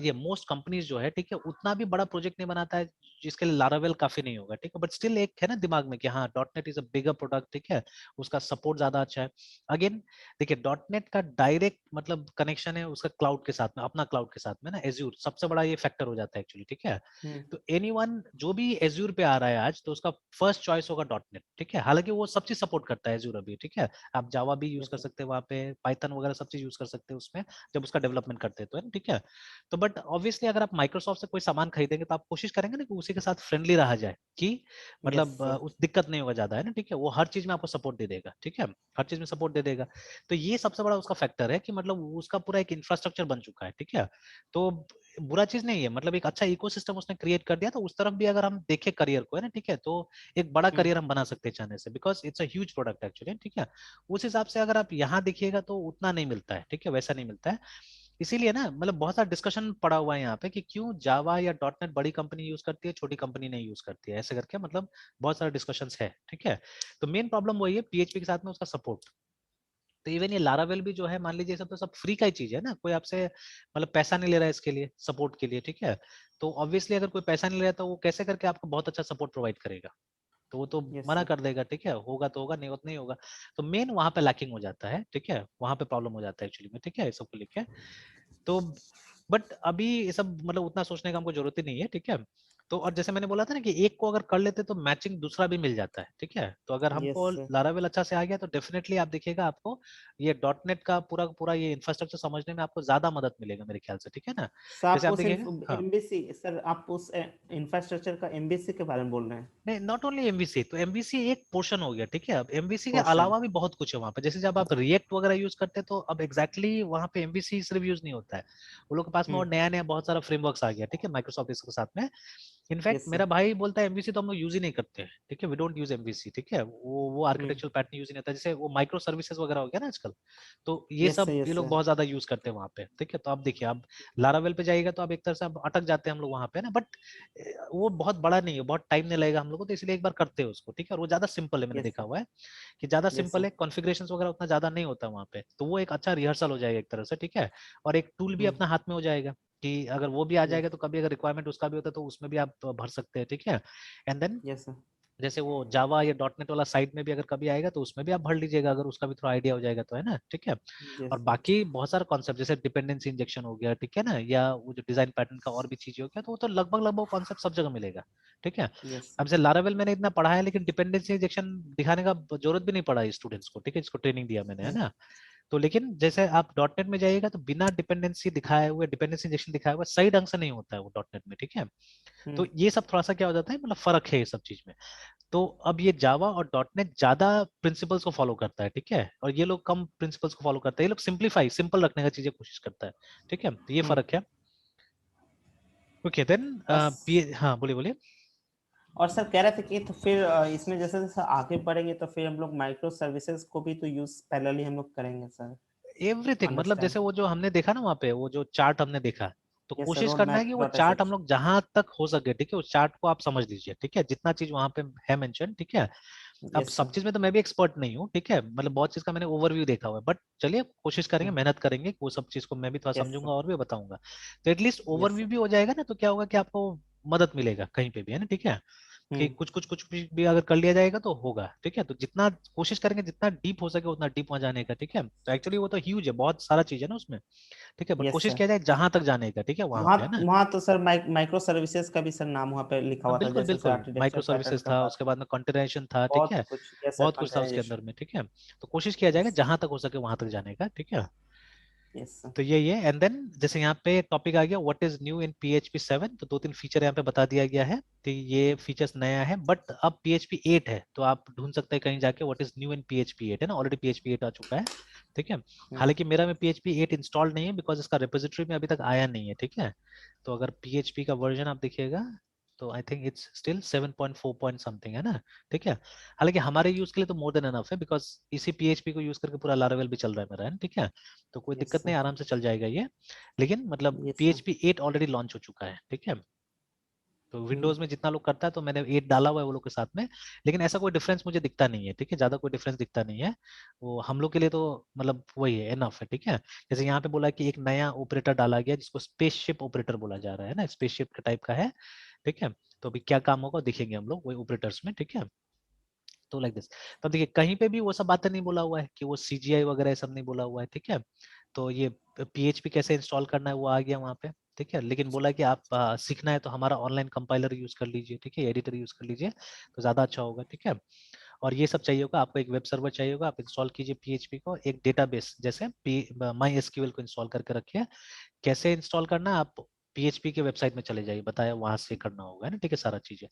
ये मोस्ट कंपनीज जो है, ठीक है, उतना भी बड़ा प्रोजेक्ट नहीं बनाता है जिसके लिए लारावेल काफी नहीं होगा, ठीक है। बट स्टिल एक है ना दिमाग में कि हाँ dot net is a bigger product, ठीक है, उसका सपोर्ट ज्यादा अच्छा है। अगेन देखिए, डॉट नेट का डायरेक्ट मतलब कनेक्शन है उसका क्लाउड के साथ में, अपना क्लाउड के साथ में ना, एज्यूर सबसे बड़ा ये फैक्टर हो जाता है एक्चुअली, ठीक है। तो एनीवन जो भी एज्यूर पे आ रहा है आज, तो उसका फर्स्ट चॉइस होगा डॉट नेट, ठीक है। हालांकि वो सब चीज सपोर्ट करता है एज्यूर अभी, ठीक है। आप जावा भी यूज यस कर सर। सकते हैं वहाँ पे, पाइथन वगैरह सब चीज यूज कर सकते हैं उसमें, जब उसका डेवलपमेंट करते हैं तो, है ना, ठीक है। तो बट ऑब्वियसली अगर आप माइक्रोसॉफ्ट से कोई सामान खरीदेंगे तो आप कोशिश करेंगे ना कि उसी के साथ फ्रेंडली रहा जाए, कि यस मतलब सर। उस दिक्कत नहीं होगा ज्यादा, है ना, ठीक है। वो हर चीज में आपको सपोर्ट दे देगा, ठीक है, हर चीज में सपोर्ट दे देगा। तो ये सबसे बड़ा उसका फैक्टर है कि मतलब उसका पूरा एक इंफ्रास्ट्रक्चर बन चुका है, ठीक है। तो बुरा चीज नहीं है, मतलब एक अच्छा इकोसिस्टम उसने क्रिएट कर दिया, तो उस तरफ भी अगर हम देखें करियर को, है ना, ठीक है, तो एक बड़ा करियर हम बना सकते हैं चाहने से, because it's a huge product actually, ठीक है। उस हिसाब से अगर आप यहाँ देखिएगा तो उतना नहीं मिलता है, ठीक है, वैसा नहीं मिलता है। इसीलिए ना मतलब बहुत सारा डिस्कशन पड़ा हुआ है यहाँ पे कि क्यों जावा या डॉट नेट बड़ी कंपनी यूज करती है, छोटी कंपनी नहीं यूज करती है, ऐसे करके मतलब बहुत सारे डिस्कशंस है, ठीक है। तो मेन प्रॉब्लम वही है PHP के साथ में उसका सपोर्ट। तो इवन ये लारावेल भी जो है, मान लीजिए सब तो सब फ्री का ही चीज है ना, कोई आपसे मतलब पैसा नहीं ले रहा है इसके लिए, सपोर्ट के लिए, ठीक है। तो ऑब्वियसली अगर कोई पैसा नहीं ले रहा है तो वो कैसे करके आपको बहुत अच्छा सपोर्ट प्रोवाइड करेगा। तो वो तो यस मना सर। कर देगा, ठीक है, होगा तो होगा, नहीं होगा तो नहीं होगा। तो मेन वहां पे लैकिंग हो जाता है, ठीक है, वहां पे प्रॉब्लम हो जाता है एक्चुअली में, ठीक है, इस सब को लेके। तो बट अभी ये सब मतलब उतना सोचने का हमको जरूरत ही नहीं है, ठीक है। तो और जैसे मैंने बोला था ना कि एक को अगर कर लेते तो मैचिंग दूसरा भी मिल जाता है, ठीक है। तो अगर यस हमको सर। लारावेल अच्छा से आ गया तो डेफिनेटली आप देखिएगा आपको ये डॉट नेट का पूरा पूरा ये इंफ्रास्ट्रक्चर समझने में आपको ज्यादा मदद मिलेगा मेरे ख्याल से, ठीक है ना। सर आप जैसे आप उस देखिएगा, हाँ, एमबीसी सर, आप उस इंफ्रास्ट्रक्चर का एमबीसी के बारे में बोल रहे हैं? नहीं, नॉट ओनली एमवीसी, तो एमवीसी एक पोर्शन हो गया, ठीक है। अब एमवीसी के पोर्शन। अलावा भी बहुत कुछ है वहां पे, जैसे जब आप रिएक्ट वगैरह यूज करते हैं तो अब एग्जैक्टली वहां पे एमवीसी सिर्फ यूज नहीं होता है, वो लोग के पास में और नया नया बहुत सारा फ्रेमवर्क्स आ गया, ठीक है, माइक्रोसॉफ्ट इसके साथ में। In fact yes sir. मेरा भाई बोलता है एमवीसी तो हम लोग यूज ही नहीं करते हैं, ठीक है, वी डोंट यूज एमवीसी, ठीक है, वो आर्किटेक्चरल पैटर्न यूज ही नहीं होता, जैसे वो माइक्रो सर्विसेज वगैरह हो गया ना आजकल, तो ये यस सर। सब ये यस लोग सर। बहुत ज्यादा यूज करते हैं वहां पे, ठीक है। तो आप देखिए, आप लारावेल पे जाइएगा तो आप एक तरह से आप अटक जाते हैं हम लोग वहां पे ना, बट वो बहुत बड़ा नहीं है, बहुत टाइम नहीं लगेगा हम लोग को, तो इसलिए एक बार करते हैं उसको, ठीक है। और वो ज्यादा सिंपल है, मैंने यस देखा सर। हुआ है कि ज्यादा यस सिंपल सर। है, कॉन्फ़िगरेशंस वगैरह उतना ज्यादा नहीं होता वहां पे, तो वो एक अच्छा रिहर्सल हो जाएगा एक तरह से, ठीक है। और एक टूल भी अपना हाथ में हो जाएगा कि अगर वो भी आ जाएगा तो कभी अगर रिक्वायरमेंट उसका भी होता है तो उसमें भी आप भर सकते हैं, ठीक है। And then yes sir. जैसे वो जावा या डॉट नेट वाला साइड में भी अगर कभी आएगा तो उसमें भी आप भर लीजिएगा, अगर उसका भी थोड़ा आइडिया हो जाएगा तो, है ना, ठीक है। यस और सर। बाकी बहुत सारे कॉन्सेप्ट जैसे डिपेंडेंसी इंजेक्शन हो गया, ठीक है ना, या वो जो डिजाइन पैटर्न का और भी चीजें हो गया, तो वो तो लगभग लगभग कॉन्सेप्ट सब जगह मिलेगा, ठीक है। यस अब से लारावेल मैंने इतना पढ़ा है लेकिन डिपेंडेंसी इंजेक्शन दिखाने का जरूरत भी नहीं पड़ा स्टूडेंट्स को, ठीक है, इसको ट्रेनिंग दिया मैंने, है ना। तो लेकिन जैसे आप डॉट नेट में जाइएगा तो बिना डिपेंडेंसी दिखाए हुए, डिपेंडेंसी इंजेक्शन दिखाए हुए सही ढंग से नहीं होता है वो डॉट नेट में, ठीक है। तो ये सब थोड़ा सा क्या हो जाता है, मतलब फर्क है ये सब चीज में। तो अब ये जावा और डॉट नेट ज्यादा प्रिंसिपल्स को फॉलो करता है, ठीक है, और ये लोग कम प्रिंसिपल्स को फॉलो करते हैं, ये लोग सिंपलीफाई सिंपल रखने का चीजें कोशिश करता है, ठीक है, तो ये फर्क है। ओके देन, और हाँ बोलिए बोलिए। और सर कह रहे थे कि तो फिर इसमें जैसे जैसे आगे बढ़ेंगे तो फिर हम लोग माइक्रो सर्विसेज को भी तो यूज पैरेलली हम लोग करेंगे सर। एवरीथिंग, मतलब अंडरस्टैंड। जैसे वो जो हमने देखा ना वहाँ पे, वो जो चार्ट हमने देखा, तो यस सर, कोशिश रोड करना है मैप कि वो डॉट चार्ट हम एसएच। लोग जहां तक हो सके, ठीक है, उस चार्ट को आप समझ लीजिए, ठीक है, जितना चीज वहां पे है मेंशन, ठीक है। अब यस सब सर। चीज में तो मैं भी एक्सपर्ट नहीं हूँ, ठीक है, मतलब बहुत चीज का मैंने ओवरव्यू देखा हुआ है, बट चलिए कोशिश करेंगे, मेहनत करेंगे, वो सब चीज को मैं भी थोड़ा यस समझूंगा सर। और भी बताऊंगा। तो एटलीस्ट यस ओवरव्यू सर। भी हो जाएगा ना, तो क्या होगा कि आपको मदद मिलेगा कहीं पे भी, है ना, ठीक है, कि कुछ भी अगर कर लिया जाएगा तो होगा, ठीक है। तो जितना कोशिश करेंगे जितना डीप हो सके उतना डीप वहां जाने का, ठीक है। तो एक्चुअली वो तो ह्यूज है, बहुत सारा चीज है ना उसमें, ठीक है, बट यस कोशिश सर। किया जाए जहां तक जाने का, ठीक है, वहां वहाँ पे, है ना। वहाँ तो सर माइक्रो सर्विसेज का भी सर नाम वहाँ पे लिखा हाँ हुआ था, बिल्कुल जैसे सर बिल्कुल, आर्किटेक्चर माइक्रो पैटर्न सर्विसेज का था, बात। उसके बाद में कंटेनरेशन था, ठीक बहुत है, कुछ, यस सर, बहुत कुछ था उसके अंदर कंटेनराइजेशन। में, ठीक है। तो कोशिश किया जाएगा यस। जहां तक हो सके वहां तक जाने का, ठीक है। Yes sir. तो ये एंड देन जैसे यहाँ पे टॉपिक आ गया what is new in PHP 7, तो दो तीन फीचर यहाँ पे बता दिया गया है, तो ये फीचर्स नया है, बट अब PHP 8 है, तो आप ढूंढ सकते हैं कहीं जाके what is new in PHP 8, है ना, ऑलरेडी PHP 8 आ चुका है, ठीक है। हालांकि मेरा में PHP 8 इंस्टॉल्ड नहीं है बिकॉज इसका रिपोजिटरी में अभी तक आया नहीं है, ठीक है। तो अगर PHP का वर्जन आप देखिएगा तो I think it's still 7.4 point something, है ना, ठीक है। हालांकि हमारे यूज के लिए तो मोर देन एनफ है बिकॉज इसी PHP को यूज करके पूरा लारावेल भी चल रहा है मेरा, है ना, ठीक है। तो कोई यस दिक्कत सर। नहीं, आराम से चल जाएगा ये। लेकिन मतलब yes sir. PHP 8 already launch हो चुका है, ठीक है। तो विंडोज में जितना लोग करता है तो मैंने 8 डाला हुआ है वो लोग के साथ में, लेकिन ऐसा कोई डिफरेंस मुझे दिखता नहीं है, ठीक है, ज्यादा कोई डिफरेंस दिखता नहीं है। वो हम लोग के लिए तो मतलब वही है, एनफ है, ठीक है। जैसे यहाँ पे बोला कि एक नया ऑपरेटर डाला गया जिसको स्पेसशिप ऑपरेटर बोला जा रहा है ना, स्पेसशिप के टाइप का है, ठीक है। तो अभी क्या काम होगा देखेंगे हम लोग वही ऑपरेटर्स में, ठीक है। तो लाइक दिस, तो देखिए कहीं पे भी वो सब बातें नहीं बोला हुआ है कि वो CGI वगैरह ये सब नहीं बोला हुआ है, ठीक है। तो ये PHP कैसे इंस्टॉल करना है वो आ गया वहाँ पे, ठीक है। लेकिन बोला कि आप सीखना है तो हमारा ऑनलाइन कंपाइलर यूज कर लीजिए, ठीक है, एडिटर यूज कर लीजिए तो ज्यादा अच्छा होगा, ठीक है। और ये सब चाहिए होगा आपको, एक वेब सर्वर चाहिए होगा, आप इंस्टॉल कीजिए PHP को, एक डेटाबेस जैसे MySQL को इंस्टॉल करके रखिए। कैसे इंस्टॉल करना है, आप PHP के वेबसाइट में चले जाइए, बताया वहां से करना होगा, है ना, ठीक है, सारा चीजें।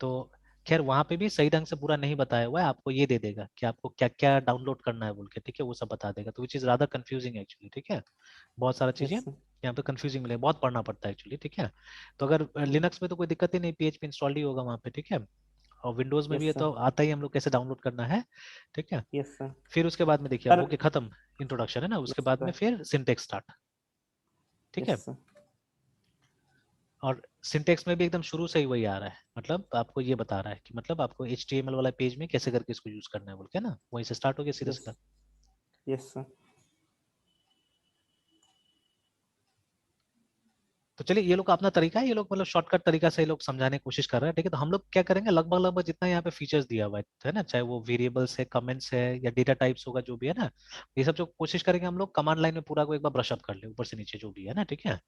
तो खैर वहां पे भी सही ढंग से पूरा नहीं बताया हुआ है, आपको ये दे देगा कि आपको क्या क्या डाउनलोड करना है बोल के, ठीक है, वो सब बता देगा, तो विच इज ज्यादा कंफ्यूजिंग एक्चुअली, ठीक है। बहुत सारा चीजें यस सर। यहाँ पे कंफ्यूजिंग मिले, बहुत पढ़ना पड़ता है एक्चुअली, ठीक है। तो अगर लिनक्स में तो कोई दिक्कत ही नहीं, PHP इंस्टॉल्ड ही होगा वहाँ पे, ठीक है। और विंडोज में भी यस है सर। तो आता ही हम लोग कैसे डाउनलोड करना है, ठीक है। Yes sir. फिर उसके बाद में देखिए अब सर। हो गया खत्म इंट्रोडक्शन, है ना, उसके यस बाद में सर। फिर सिंटेक्स स्टार्ट, ठीक यस है। सर। और सिंटेक्स में भी एकदम शुरू से ही वही आ रहा है, मतलब आपको ये बता रहा है कि मतलब आपको HTML वाला पेज में कैसे करके इसको यूज करना है बोल के ना, वहीं से स्टार्ट हो गया सीधा यस। सीधा। Yes sir. तो चलिए ये लोग का अपना तरीका है, ये लोग मतलब शॉर्टकट तरीका से ये लोग समझाने की कोशिश कर रहे हैं, ठीक है। तो हम लोग क्या करेंगे, लगभग लगभग जितना यहाँ पे फीचर्स दिया हुआ है ना, चाहे वो वेरिएबल्स है, कमेंट्स है, या डेटा टाइप्स होगा, जो भी है ना, ये सब जो कोशिश करेंगे हम लोग कमांड लाइन में पूरा को एक बार ब्रश अप कर ले, ऊपर से नीचे जो भी है ना, ठीक है।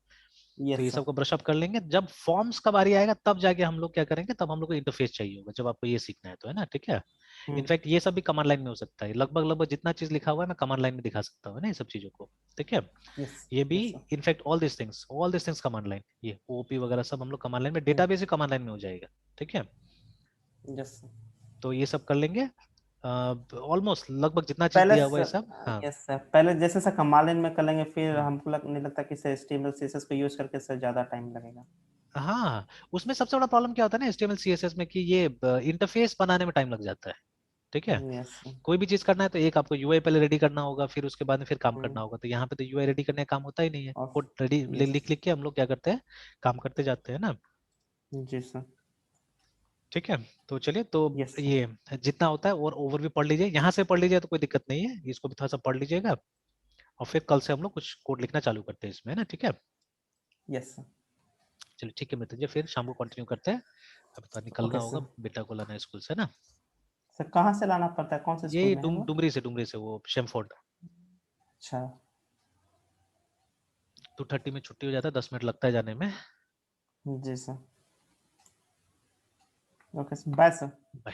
तो यस ये सर। सबको ब्रश अप कर लेंगे, जब फॉर्म्स का बारी आएगा तब जाके हम लोग क्या करेंगे, तब हम लोग को इंटरफेस चाहिए होगा, जब आपको ये सीखना है तो, है ना, ठीक है। इनफैक्ट ये सब भी कमांड लाइन में हो सकता है, लगभग लगभग जितना चीज लिखा हुआ है मैं कमांड लाइन में दिखा सकता हूँ, है ना, ये सब चीजों को, ठीक है। यस। ये भी yes sir. In fact all this things command line, ये ओपी वगैरह सब हम लोग कमांड लाइन में, डेटाबेस भी कमांड लाइन में हो जाएगा, ठीक है। Yes sir. तो ये सब कर लेंगे, ऑलमोस्ट लगभग जितना चीज पहले दिया हुआ है सर, सब, हाँ। यस सर, पहले जैसे सर कमांड में कर लेंगे, फिर हमको नहीं लगता कि सर HTML CSS को यूज करके सर ज्यादा टाइम लगेगा। हाँ, उसमें सबसे बड़ा प्रॉब्लम क्या होता है ना HTML CSS में, कि ये इंटरफेस बनाने में टाइम लग जाता है, ठीक है। Yes sir. कोई भी चीज करना है तो एक आपको यूआई पहले रेडी करना होगा, फिर उसके बाद में फिर काम करना होगा, तो यहाँ पे तो यूआई रेडी करने का काम होता ही नहीं है, और कोड रेडी यस। लिख लिख के हम लोग क्या करते हैं, काम करते जाते हैं ना, जी सर। ठीक है। तो चलिए, तो यस सर। ये जितना होता है और ओवरव्यू पढ़ लीजिए, यहाँ से पढ़ लीजिए तो कोई दिक्कत नहीं है, इसको भी थोड़ा सा पढ़ लीजिएगा, और फिर कल से हम लोग कुछ कोड लिखना चालू करते हैं इसमें, है ना, ठीक है। Yes sir. चलिए ठीक है मित्र जी, फिर शाम को कंटिन्यू करते हैं, अब तो निकलना ओके होगा, सर। बेटा को लाना है स्कूल से ना। सर कहाँ से लाना पड़ता है, कौन से स्कूल ये में है वो? डुमरी से वो शेमफोर्ड। अच्छा। 2:30 में छुट्टी हो जाता है, 10 मिनट लगता है जाने में। जी sir. Okay sir, bye sir. Bye.